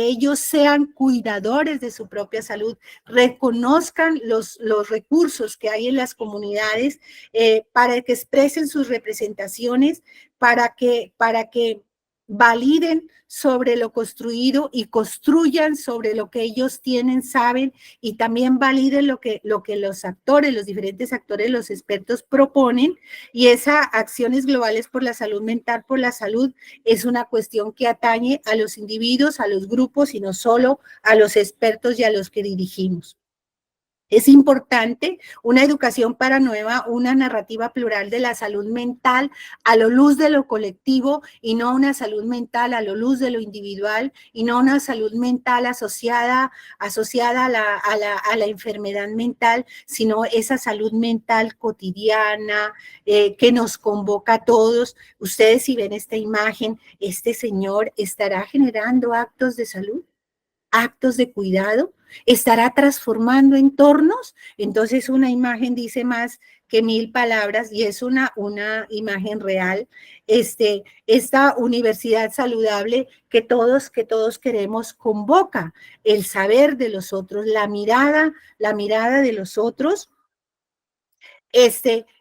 ellos sean cuidadores de su propia salud, reconozcan los recursos que hay en las comunidades, para que expresen sus representaciones, para que validen sobre lo construido y construyan sobre lo que ellos tienen, saben, y también validen lo que los actores, los diferentes actores, los expertos proponen. Y esas acciones globales por la salud mental, por la salud, es una cuestión que atañe a los individuos, a los grupos y no solo a los expertos y a los que dirigimos. Es importante una educación para nueva, una narrativa plural de la salud mental a la luz de lo colectivo y no una salud mental a la luz de lo individual y no una salud mental asociada a la enfermedad mental, sino esa salud mental cotidiana que nos convoca a todos. Ustedes, si ven esta imagen, este señor estará generando actos de salud, actos de cuidado, estará transformando entornos. Entonces una imagen dice más que 1000 palabras y es una imagen real. Esta universidad saludable que todos queremos convoca el saber de los otros, la mirada de los otros,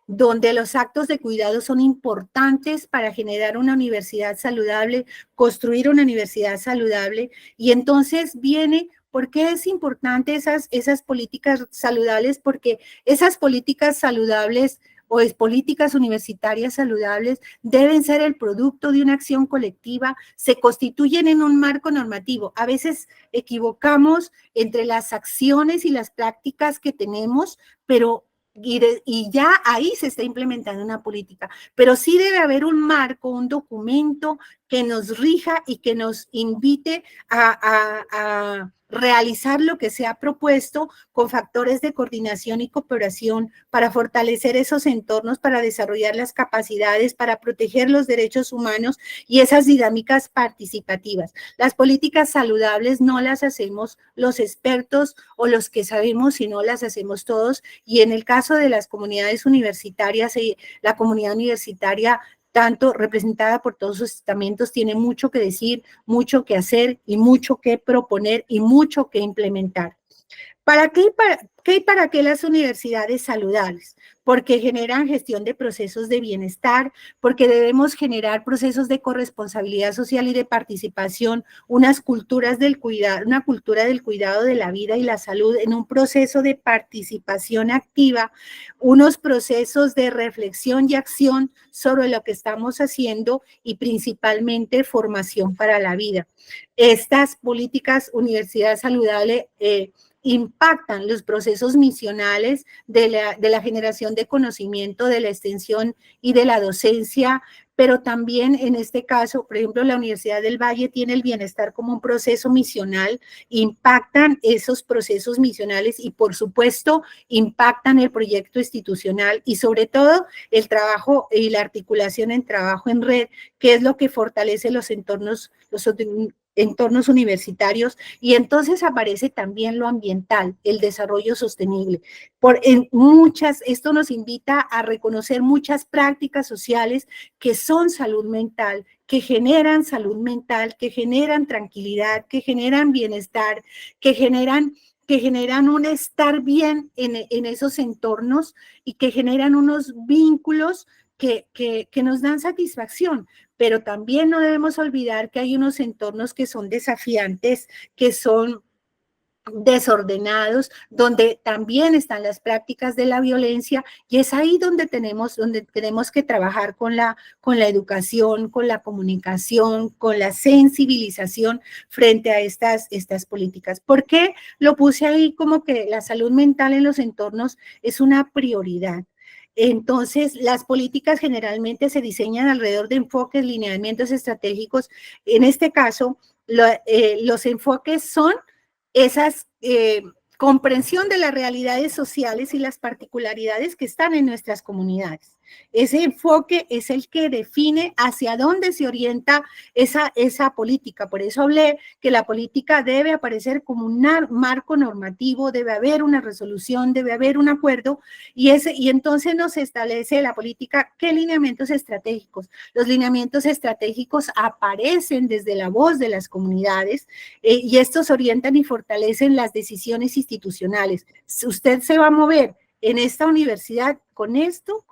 donde los actos de cuidado son importantes para generar una universidad saludable, construir una universidad saludable. Y entonces viene, ¿por qué es importante esas políticas saludables? Porque esas políticas saludables o políticas universitarias saludables deben ser el producto de una acción colectiva, se constituyen en un marco normativo. A veces equivocamos entre las acciones y las prácticas que tenemos, pero y ya ahí se está implementando una política, pero sí debe haber un marco, un documento que nos rija y que nos invite a realizar lo que se ha propuesto con factores de coordinación y cooperación para fortalecer esos entornos, para desarrollar las capacidades, para proteger los derechos humanos y esas dinámicas participativas. Las políticas saludables no las hacemos los expertos o los que sabemos, sino las hacemos todos. Y en el caso de las comunidades universitarias, la comunidad universitaria, tanto representada por todos sus estamentos, tiene mucho que decir, mucho que hacer y mucho que proponer y mucho que implementar. ¿Para qué las universidades saludables? Porque generan gestión de procesos de bienestar, porque debemos generar procesos de corresponsabilidad social y de participación, unas culturas del cuidado, una cultura del cuidado de la vida y la salud en un proceso de participación activa, unos procesos de reflexión y acción sobre lo que estamos haciendo y principalmente formación para la vida. Estas políticas universidad saludable impactan los procesos misionales de la generación de conocimiento, de la extensión y de la docencia, pero también en este caso, por ejemplo, la Universidad del Valle tiene el bienestar como un proceso misional, impactan esos procesos misionales y por supuesto impactan el proyecto institucional y sobre todo el trabajo y la articulación en trabajo en red, que es lo que fortalece los entornos universitarios, y entonces aparece también lo ambiental, el desarrollo sostenible. Esto nos invita a reconocer muchas prácticas sociales que son salud mental, que generan salud mental, que generan tranquilidad, que generan bienestar, que generan un estar bien en esos entornos y que generan unos vínculos que nos dan satisfacción. Pero también no debemos olvidar que hay unos entornos que son desafiantes, que son desordenados, donde también están las prácticas de la violencia, y es ahí donde tenemos que trabajar con la educación, con la comunicación, con la sensibilización frente a estas políticas. ¿Por qué lo puse ahí como que la salud mental en los entornos es una prioridad? Entonces, las políticas generalmente se diseñan alrededor de enfoques, lineamientos estratégicos. En este caso, los enfoques son esas comprensión de las realidades sociales y las particularidades que están en nuestras comunidades. Ese enfoque es el que define hacia dónde se orienta esa política. Por eso hablé que la política debe aparecer como un marco normativo, debe haber una resolución, debe haber un acuerdo, y entonces nos establece la política qué lineamientos estratégicos. Los lineamientos estratégicos aparecen desde la voz de las comunidades, y estos orientan y fortalecen las decisiones institucionales. Usted se va a mover en esta universidad con esto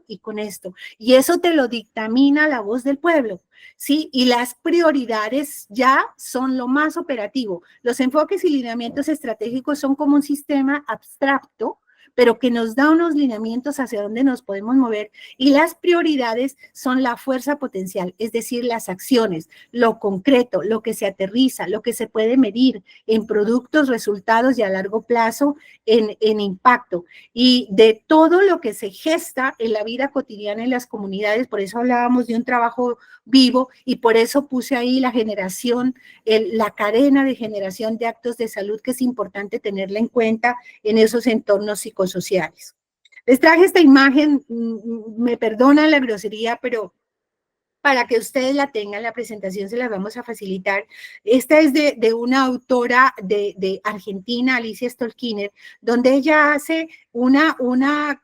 y con esto. Y eso te lo dictamina la voz del pueblo, ¿sí? Y las prioridades ya son lo más operativo. Los enfoques y lineamientos estratégicos son como un sistema abstracto, pero que nos da unos lineamientos hacia dónde nos podemos mover, y las prioridades son la fuerza potencial, es decir, las acciones, lo concreto, lo que se aterriza, lo que se puede medir en productos, resultados y a largo plazo en impacto, y de todo lo que se gesta en la vida cotidiana en las comunidades. Por eso hablábamos de un trabajo vivo, y por eso puse ahí la generación, la cadena de generación de actos de salud, que es importante tenerla en cuenta en esos entornos psicosociales. Les traje esta imagen, me perdonan la grosería, pero para que ustedes la tengan, la presentación se la vamos a facilitar. Esta es de una autora de Argentina, Alicia Stolkiner, donde ella hace una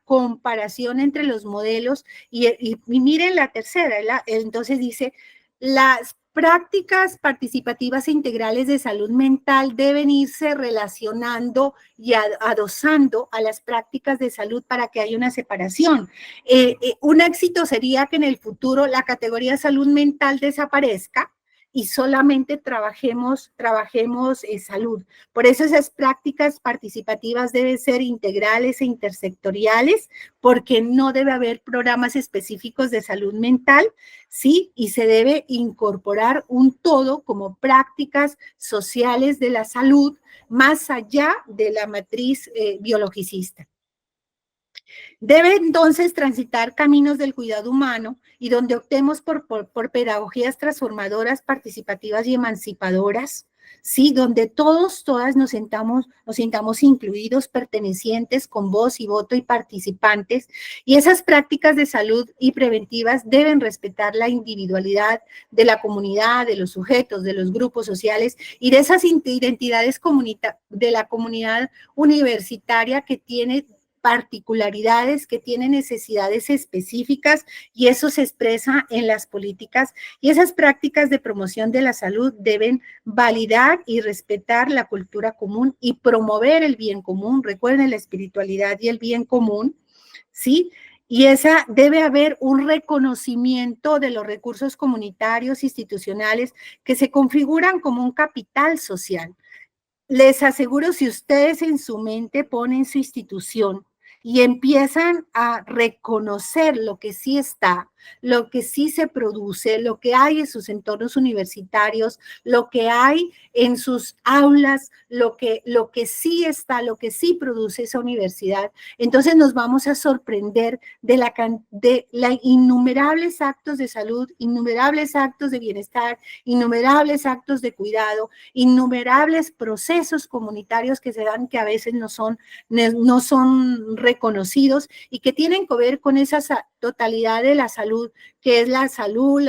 comparación entre los modelos, y miren la tercera, entonces dice, las prácticas participativas e integrales de salud mental deben irse relacionando y adosando a las prácticas de salud para que haya una separación. Un éxito sería que en el futuro la categoría salud mental desaparezca y solamente trabajemos salud. Por eso esas prácticas participativas deben ser integrales e intersectoriales, porque no debe haber programas específicos de salud mental, ¿sí? Y se debe incorporar un todo como prácticas sociales de la salud, más allá de la matriz biologicista. Debe entonces transitar caminos del cuidado humano, y donde optemos por pedagogías transformadoras, participativas y emancipadoras, ¿sí? Donde todas nos sintamos incluidos, pertenecientes, con voz y voto y participantes, y esas prácticas de salud y preventivas deben respetar la individualidad de la comunidad, de los sujetos, de los grupos sociales y de esas identidades de la comunidad universitaria, que tiene particularidades, que tienen necesidades específicas, y eso se expresa en las políticas, y esas prácticas de promoción de la salud deben validar y respetar la cultura común y promover el bien común. Recuerden la espiritualidad y el bien común, ¿sí? Y esa debe haber un reconocimiento de los recursos comunitarios, institucionales, que se configuran como un capital social. Les aseguro, si ustedes en su mente ponen su institución y empiezan a reconocer lo que sí está, lo que sí se produce, lo que hay en sus entornos universitarios, lo que hay en sus aulas, lo que sí está, lo que sí produce esa universidad, entonces nos vamos a sorprender de la innumerables actos de salud, innumerables actos de bienestar, innumerables actos de cuidado, innumerables procesos comunitarios que se dan, que a veces no son reconocidos, y que tienen que ver con esa totalidad de la salud, que es la salud,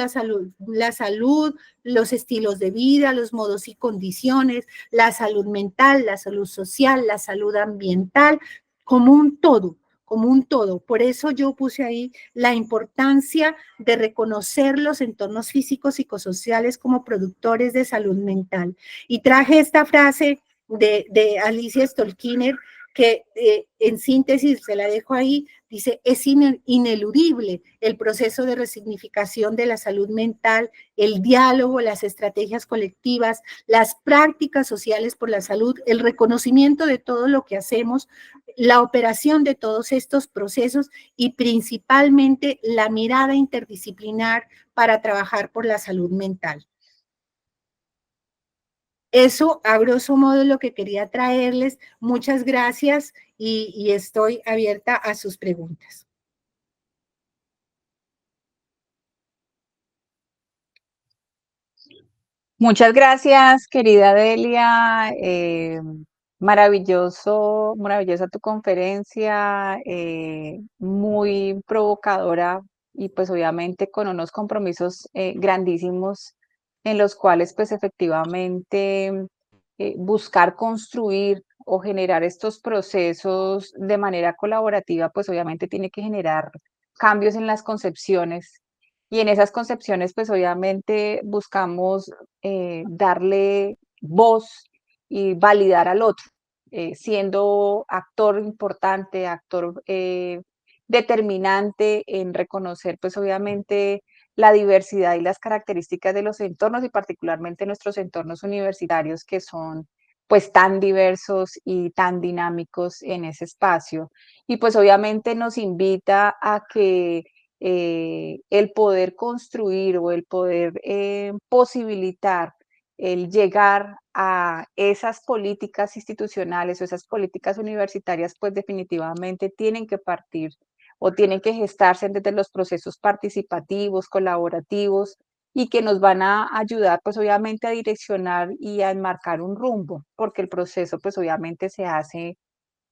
los estilos de vida, los modos y condiciones, la salud mental, la salud social, la salud ambiental, como un todo, como un todo. Por eso yo puse ahí la importancia de reconocer los entornos físicos y psicosociales como productores de salud mental. Y traje esta frase de Alicia Stolkiner, que en síntesis se la dejo ahí, dice: es ineludible el proceso de resignificación de la salud mental, el diálogo, las estrategias colectivas, las prácticas sociales por la salud, el reconocimiento de todo lo que hacemos, la operación de todos estos procesos, y principalmente la mirada interdisciplinar para trabajar por la salud mental. Eso, a grosso modo, es lo que quería traerles. Muchas gracias, y estoy abierta a sus preguntas. Muchas gracias, querida Delia. Maravilloso, maravillosa tu conferencia, muy provocadora y pues obviamente con unos compromisos grandísimos en los cuales pues efectivamente buscar construir o generar estos procesos de manera colaborativa pues obviamente tiene que generar cambios en las concepciones y en esas concepciones pues obviamente buscamos darle voz y validar al otro siendo actor importante, actor determinante en reconocer, pues obviamente, la diversidad y las características de los entornos y particularmente nuestros entornos universitarios que son pues tan diversos y tan dinámicos en ese espacio. Y pues obviamente nos invita a que el poder construir o el poder posibilitar el llegar a esas políticas institucionales o esas políticas universitarias, pues definitivamente tienen que partir o tienen que gestarse desde los procesos participativos, colaborativos y que nos van a ayudar, pues obviamente a direccionar y a enmarcar un rumbo, porque el proceso, pues obviamente se hace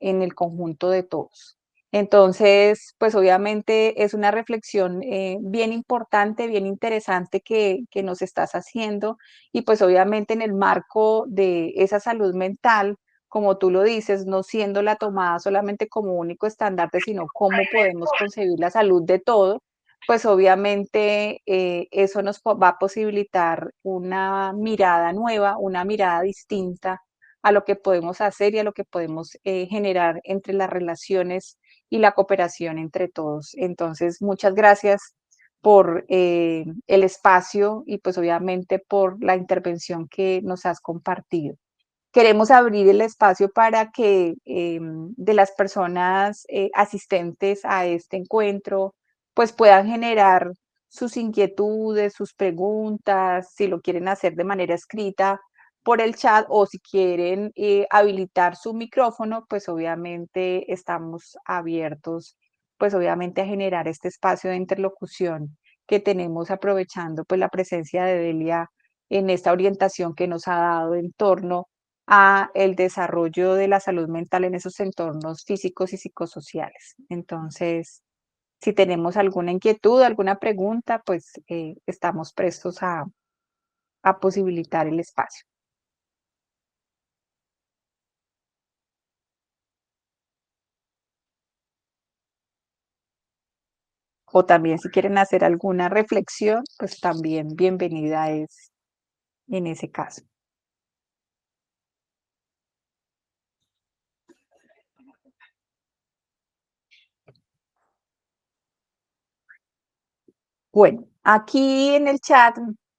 en el conjunto de todos. Entonces, pues obviamente es una reflexión bien importante, bien interesante que nos estás haciendo y pues obviamente en el marco de esa salud mental, como tú lo dices, no siendo la tomada solamente como único estandarte, sino cómo podemos concebir la salud de todo, pues obviamente eso nos va a posibilitar una mirada nueva, una mirada distinta a lo que podemos hacer y a lo que podemos generar entre las relaciones y la cooperación entre todos. Entonces, muchas gracias por el espacio y pues obviamente por la intervención que nos has compartido. Queremos abrir el espacio para que de las personas asistentes a este encuentro pues puedan generar sus inquietudes, sus preguntas, si lo quieren hacer de manera escrita por el chat o si quieren habilitar su micrófono, pues obviamente estamos abiertos, pues obviamente a generar este espacio de interlocución que tenemos aprovechando pues la presencia de Delia en esta orientación que nos ha dado en torno a el desarrollo de la salud mental en esos entornos físicos y psicosociales. Entonces, si tenemos alguna inquietud, alguna pregunta, pues estamos prestos a posibilitar el espacio. O también si quieren hacer alguna reflexión, pues también bienvenida es en ese caso. Bueno, aquí en el chat,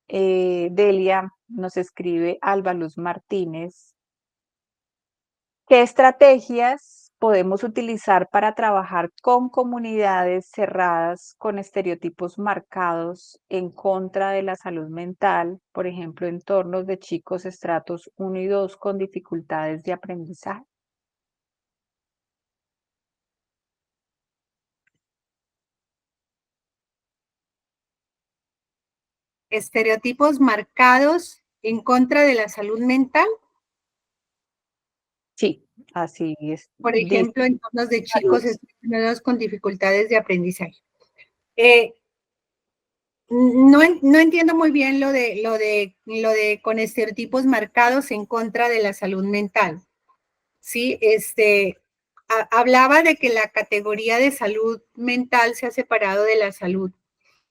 Delia nos escribe Alba Luz Martínez. ¿Qué estrategias podemos utilizar para trabajar con comunidades cerradas, con estereotipos marcados en contra de la salud mental, por ejemplo, entornos de chicos estratos 1 y 2 con dificultades de aprendizaje? Estereotipos marcados en contra de la salud mental, Sí, así es. por Dice ejemplo, entornos de chicos saludos. estudiantes con dificultades de aprendizaje. Eh, no entiendo muy bien lo de con estereotipos marcados en contra de la salud mental. Sí, hablaba de que la categoría de salud mental se ha separado de la salud.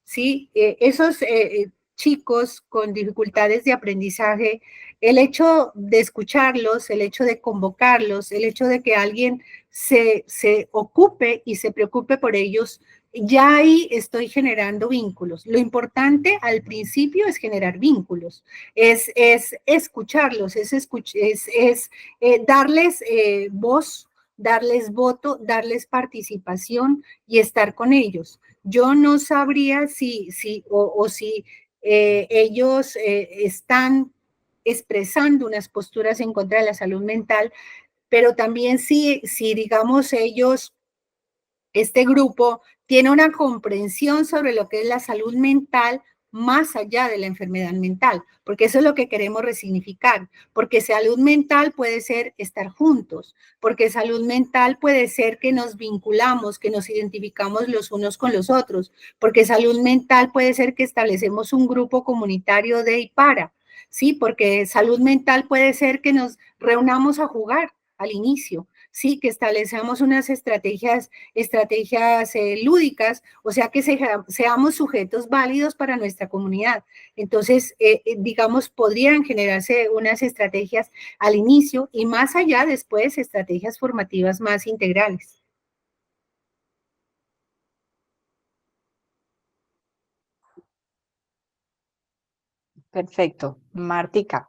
Sí, esos chicos con dificultades de aprendizaje, el hecho de escucharlos, el hecho de convocarlos, el hecho de que alguien se ocupe y se preocupe por ellos, ya ahí estoy generando vínculos. Lo importante al principio es generar vínculos, es escucharlos, es darles voz, darles voto, darles participación y estar con ellos. Yo no sabría si ellos están expresando unas posturas en contra de la salud mental, pero también si digamos ellos, este grupo tiene una comprensión sobre lo que es la salud mental más allá de la enfermedad mental, porque eso es lo que queremos resignificar, porque salud mental puede ser estar juntos, porque salud mental puede ser que nos vinculamos, que nos identificamos los unos con los otros, porque salud mental puede ser que establecemos un grupo comunitario de y para, ¿sí? Porque salud mental puede ser que nos reunamos a jugar al inicio, sí, que establecemos unas estrategias lúdicas, o sea, que seamos sujetos válidos para nuestra comunidad. Entonces, digamos, podrían generarse unas estrategias al inicio y más allá después, estrategias formativas más integrales. Perfecto. Martica.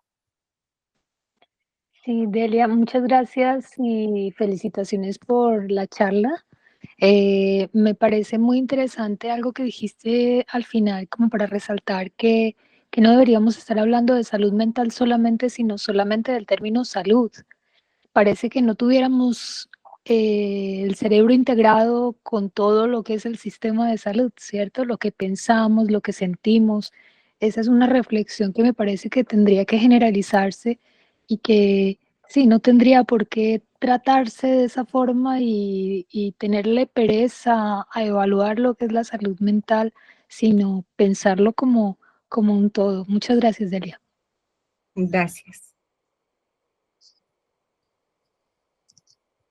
Sí, Delia, muchas gracias y felicitaciones por la charla. Me parece muy interesante algo que dijiste al final, como para resaltar que no deberíamos estar hablando de salud mental solamente, sino solamente del término salud. Parece que no tuviéramos el cerebro integrado con todo lo que es el sistema de salud, ¿cierto? Lo que pensamos, lo que sentimos. Esa es una reflexión que me parece que tendría que generalizarse y que sí, no tendría por qué tratarse de esa forma y tenerle pereza a evaluar lo que es la salud mental, sino pensarlo como un todo. Muchas gracias, Delia. Gracias.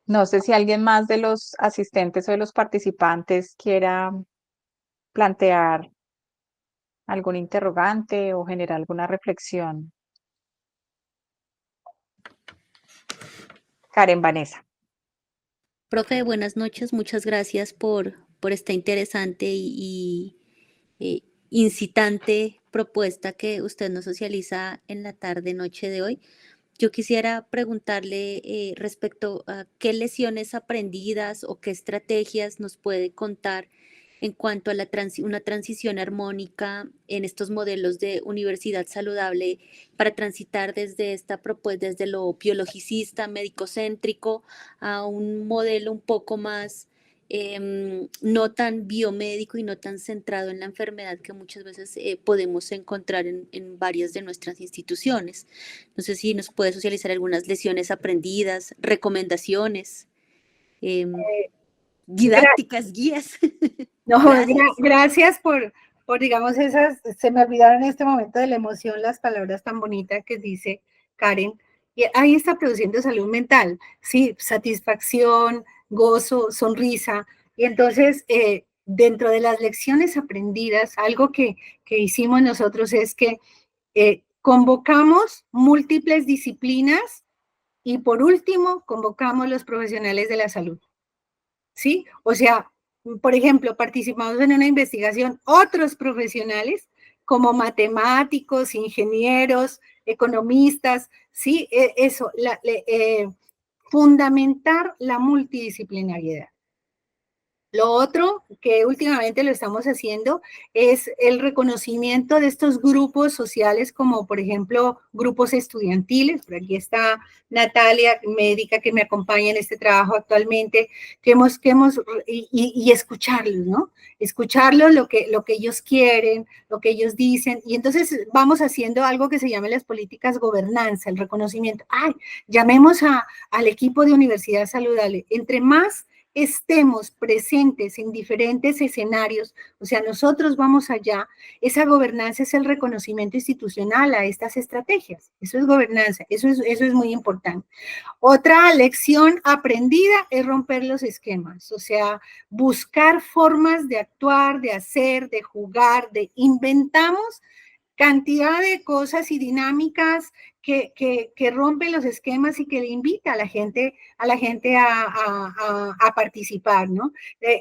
No sé si alguien más de los asistentes o de los participantes quiera plantear algún interrogante o generar alguna reflexión. Karen Vanessa. Profe, buenas noches. Muchas gracias por esta interesante incitante propuesta que usted nos socializa en la tarde-noche de hoy. Yo quisiera preguntarle respecto a qué lecciones aprendidas o qué estrategias nos puede contar en cuanto a una transición armónica en estos modelos de universidad saludable para transitar desde esta propuesta, desde lo biologicista, médico-céntrico, a un modelo un poco más no tan biomédico y no tan centrado en la enfermedad que muchas veces podemos encontrar en varias de nuestras instituciones. No sé si nos puede socializar algunas lecciones aprendidas, recomendaciones, didácticas, guías. No, Gracias. gracias por, digamos, esas, se me olvidaron en este momento de la emoción las palabras tan bonitas que dice Karen. Y ahí está produciendo salud mental, sí, satisfacción, gozo, sonrisa. Y entonces, dentro de las lecciones aprendidas, algo que hicimos nosotros es que convocamos múltiples disciplinas y por último, convocamos los profesionales de la salud. ¿Sí? O sea, por ejemplo, participamos en una investigación otros profesionales como matemáticos, ingenieros, economistas, ¿sí? Eso, fundamentar la multidisciplinariedad. Lo otro que últimamente lo estamos haciendo es el reconocimiento de estos grupos sociales como, por ejemplo, grupos estudiantiles. Por aquí está Natalia, médica que me acompaña en este trabajo actualmente, y escucharlos, ¿no? Escucharlos lo que ellos quieren, lo que ellos dicen. Y entonces vamos haciendo algo que se llama las políticas gobernanza, el reconocimiento. Ay, llamemos al equipo de universidad saludable. Entre más estemos presentes en diferentes escenarios, o sea, nosotros vamos allá, esa gobernanza es el reconocimiento institucional a estas estrategias, eso es gobernanza, eso es muy importante. Otra lección aprendida es romper los esquemas, o sea, buscar formas de actuar, de hacer, de jugar, inventamos cantidad de cosas y dinámicas que rompen los esquemas y que le invita a la gente a participar, ¿no?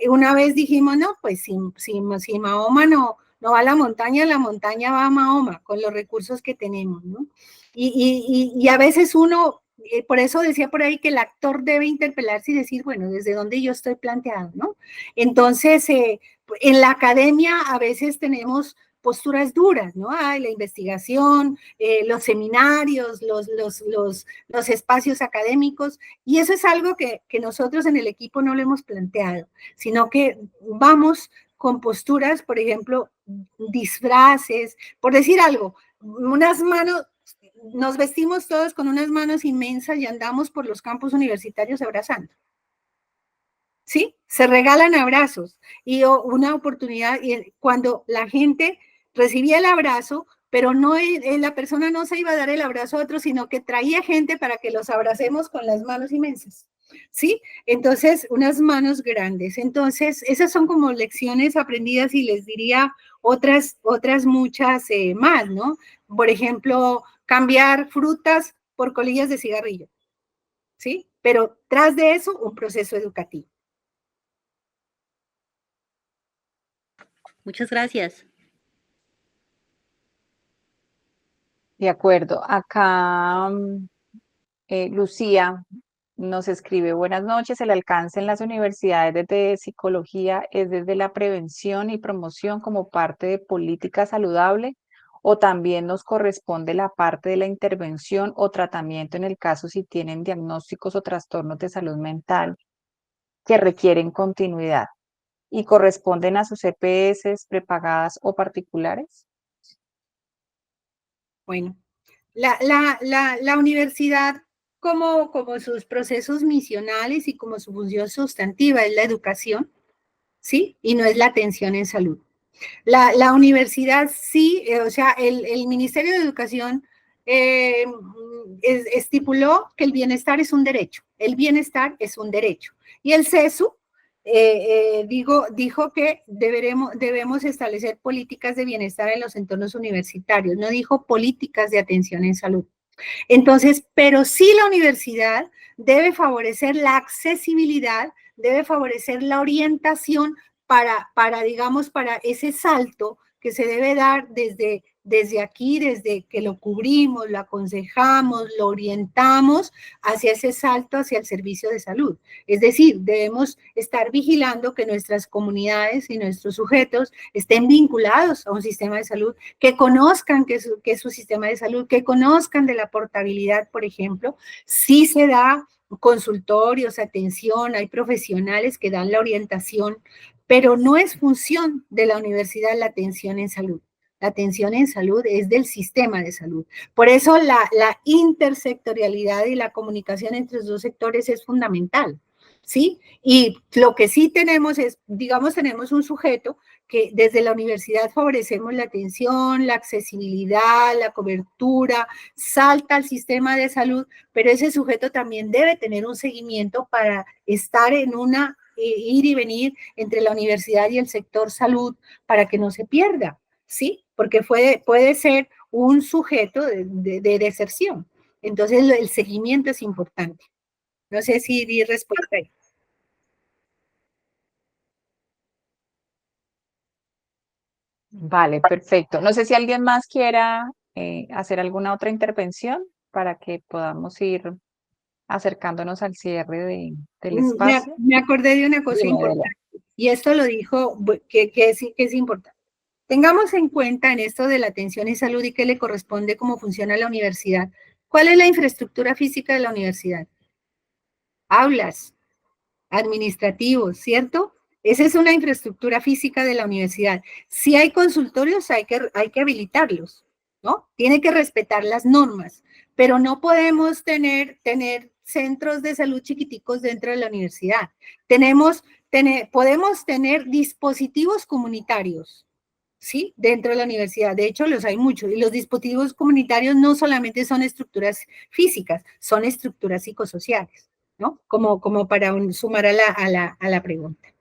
Una vez dijimos, no, pues si Mahoma no va a la montaña va a Mahoma con los recursos que tenemos, ¿no? Y a veces uno, por eso decía por ahí que el actor debe interpelarse y decir, bueno, ¿desde dónde yo estoy planteado, no? Entonces, en la academia a veces tenemos posturas duras, ¿no? Ay, la investigación, los seminarios, los espacios académicos, y eso es algo que nosotros en el equipo no lo hemos planteado, sino que vamos con posturas, por ejemplo, disfraces, por decir algo, unas manos, nos vestimos todos con unas manos inmensas y andamos por los campus universitarios abrazando. ¿Sí? Se regalan abrazos y una oportunidad, y cuando la gente recibía el abrazo, pero no, la persona no se iba a dar el abrazo a otro, sino que traía gente para que los abracemos con las manos inmensas. ¿Sí? Entonces, unas manos grandes. Entonces, esas son como lecciones aprendidas y les diría otras muchas más, ¿no? Por ejemplo, cambiar frutas por colillas de cigarrillo. ¿Sí? Pero tras de eso, un proceso educativo. Muchas gracias. De acuerdo. Acá Lucía nos escribe: buenas noches, el alcance en las universidades de psicología es desde la prevención y promoción como parte de política saludable, o también nos corresponde la parte de la intervención o tratamiento en el caso si tienen diagnósticos o trastornos de salud mental que requieren continuidad y corresponden a sus EPS prepagadas o particulares. Bueno, la universidad, como sus procesos misionales y como su función sustantiva es la educación, ¿sí? Y no es la atención en salud. La universidad sí, o sea, el Ministerio de Educación estipuló que el bienestar es un derecho. El bienestar es un derecho. Y el CESU dijo que debemos establecer políticas de bienestar en los entornos universitarios. No dijo políticas de atención en salud. Entonces, pero sí la universidad debe favorecer la accesibilidad, debe favorecer la orientación digamos, para ese salto que se debe dar desde aquí, desde que lo cubrimos, lo aconsejamos, lo orientamos hacia ese salto, hacia el servicio de salud. Es decir, debemos estar vigilando que nuestras comunidades y nuestros sujetos estén vinculados a un sistema de salud, que conozcan qué es su sistema de salud, que conozcan de la portabilidad, por ejemplo. Sí se da consultorios, atención, hay profesionales que dan la orientación, pero no es función de la universidad la atención en salud. La atención en salud es del sistema de salud. Por eso la intersectorialidad y la comunicación entre los dos sectores es fundamental, ¿sí? Y lo que sí tenemos es, digamos, tenemos un sujeto que desde la universidad favorecemos la atención, la accesibilidad, la cobertura, salta al sistema de salud, pero ese sujeto también debe tener un seguimiento para estar en una ir y venir entre la universidad y el sector salud para que no se pierda, ¿sí? Porque puede ser un sujeto de deserción. Entonces, el seguimiento es importante. No sé si di respuesta ahí. Vale, perfecto. No sé si alguien más quiera hacer alguna otra intervención para que podamos ir acercándonos al cierre del espacio. Me acordé de una cosa Dime, importante, y esto lo dijo, que es importante. Tengamos en cuenta en esto de la atención y salud y qué le corresponde, cómo funciona la universidad. ¿Cuál es la infraestructura física de la universidad? Aulas, administrativos, ¿cierto? Esa es una infraestructura física de la universidad. Si hay consultorios, hay que habilitarlos, ¿no? Tiene que respetar las normas, pero no podemos tener centros de salud chiquiticos dentro de la universidad. Podemos tener dispositivos comunitarios, ¿sí? Dentro de la universidad. De hecho, los hay muchos. Y los dispositivos comunitarios no solamente son estructuras físicas, son estructuras psicosociales, ¿no? Como para sumar a la pregunta.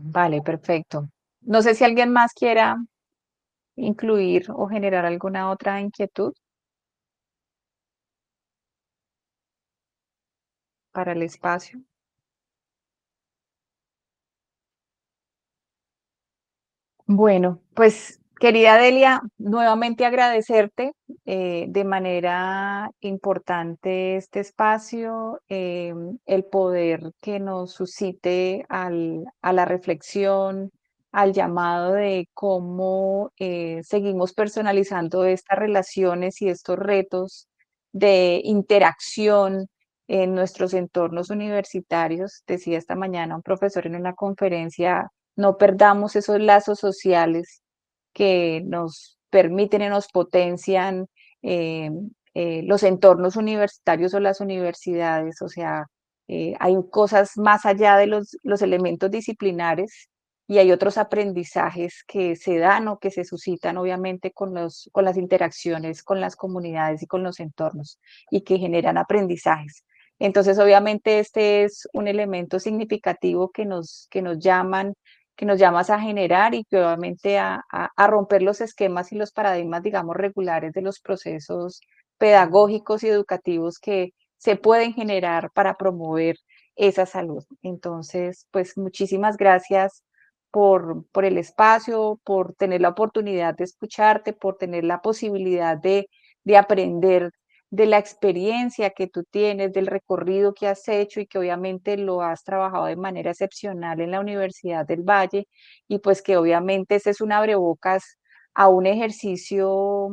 Vale, perfecto. No sé si alguien más quiera incluir o generar alguna otra inquietud para el espacio. Bueno, pues querida Delia, nuevamente agradecerte de manera importante este espacio, el poder que nos suscite a la reflexión, al llamado de cómo seguimos personalizando estas relaciones y estos retos de interacción en nuestros entornos universitarios. Decía esta mañana un profesor en una conferencia, no perdamos esos lazos sociales que nos permiten y nos potencian eh, los entornos universitarios o las universidades. O sea, hay cosas más allá de los elementos disciplinares y hay otros aprendizajes que se dan o que se suscitan obviamente con las interacciones con las comunidades y con los entornos y que generan aprendizajes. Entonces, obviamente, este es un elemento significativo que nos llamas a generar y que obviamente a romper los esquemas y los paradigmas, digamos, regulares de los procesos pedagógicos y educativos que se pueden generar para promover esa salud. Entonces, pues muchísimas gracias por el espacio, por tener la oportunidad de escucharte, por tener la posibilidad de aprender de la experiencia que tú tienes, del recorrido que has hecho y que obviamente lo has trabajado de manera excepcional en la Universidad del Valle y pues que obviamente ese es un abrebocas a un ejercicio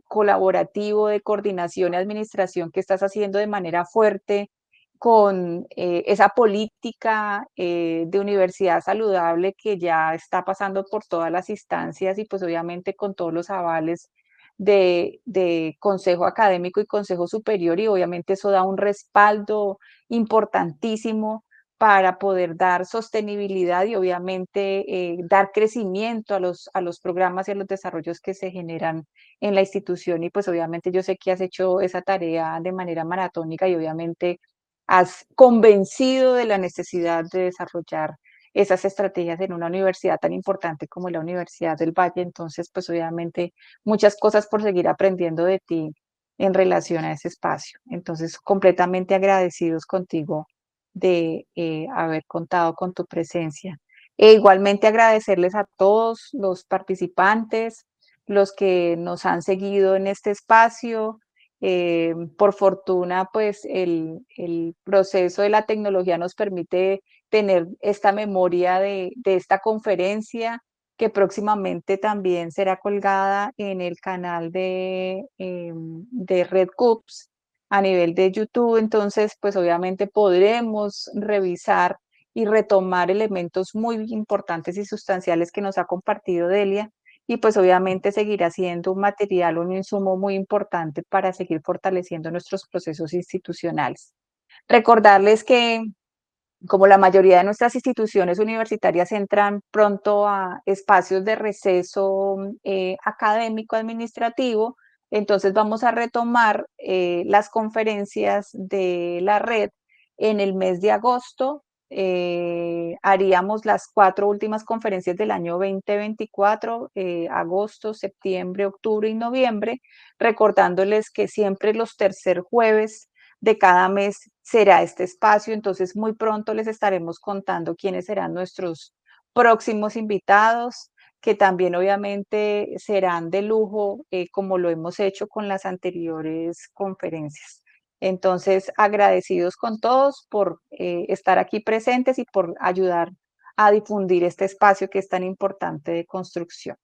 colaborativo de coordinación y administración que estás haciendo de manera fuerte con esa política de universidad saludable que ya está pasando por todas las instancias y pues obviamente con todos los avales de consejo académico y consejo superior y obviamente eso da un respaldo importantísimo para poder dar sostenibilidad y obviamente dar crecimiento a los programas y a los desarrollos que se generan en la institución y pues obviamente yo sé que has hecho esa tarea de manera maratónica y obviamente has convencido de la necesidad de desarrollar esas estrategias en una universidad tan importante como la Universidad del Valle. Entonces, pues obviamente muchas cosas por seguir aprendiendo de ti en relación a ese espacio. Entonces, completamente agradecidos contigo de haber contado con tu presencia. E igualmente agradecerles a todos los participantes, los que nos han seguido en este espacio. Por fortuna, pues el proceso de la tecnología nos permite tener esta memoria de esta conferencia que próximamente también será colgada en el canal de Red Cups a nivel de YouTube. Entonces, pues obviamente podremos revisar y retomar elementos muy importantes y sustanciales que nos ha compartido Delia y pues obviamente seguirá siendo un material, un insumo muy importante para seguir fortaleciendo nuestros procesos institucionales. Recordarles que como la mayoría de nuestras instituciones universitarias entran pronto a espacios de receso académico administrativo, entonces vamos a retomar las conferencias de la red en el mes de agosto. Haríamos las 4 últimas conferencias del año 2024, agosto, septiembre, octubre y noviembre, recordándoles que siempre los tercer jueves de cada mes será este espacio, entonces muy pronto les estaremos contando quiénes serán nuestros próximos invitados, que también obviamente serán de lujo, como lo hemos hecho con las anteriores conferencias. Entonces, agradecidos con todos por estar aquí presentes y por ayudar a difundir este espacio que es tan importante de construcción.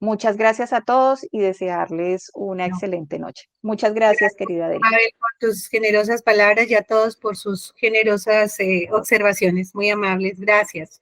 Muchas gracias a todos y desearles una excelente noche. Muchas gracias, querida Delia. Mabel, por tus generosas palabras y a todos por sus generosas observaciones. Muy amables. Gracias.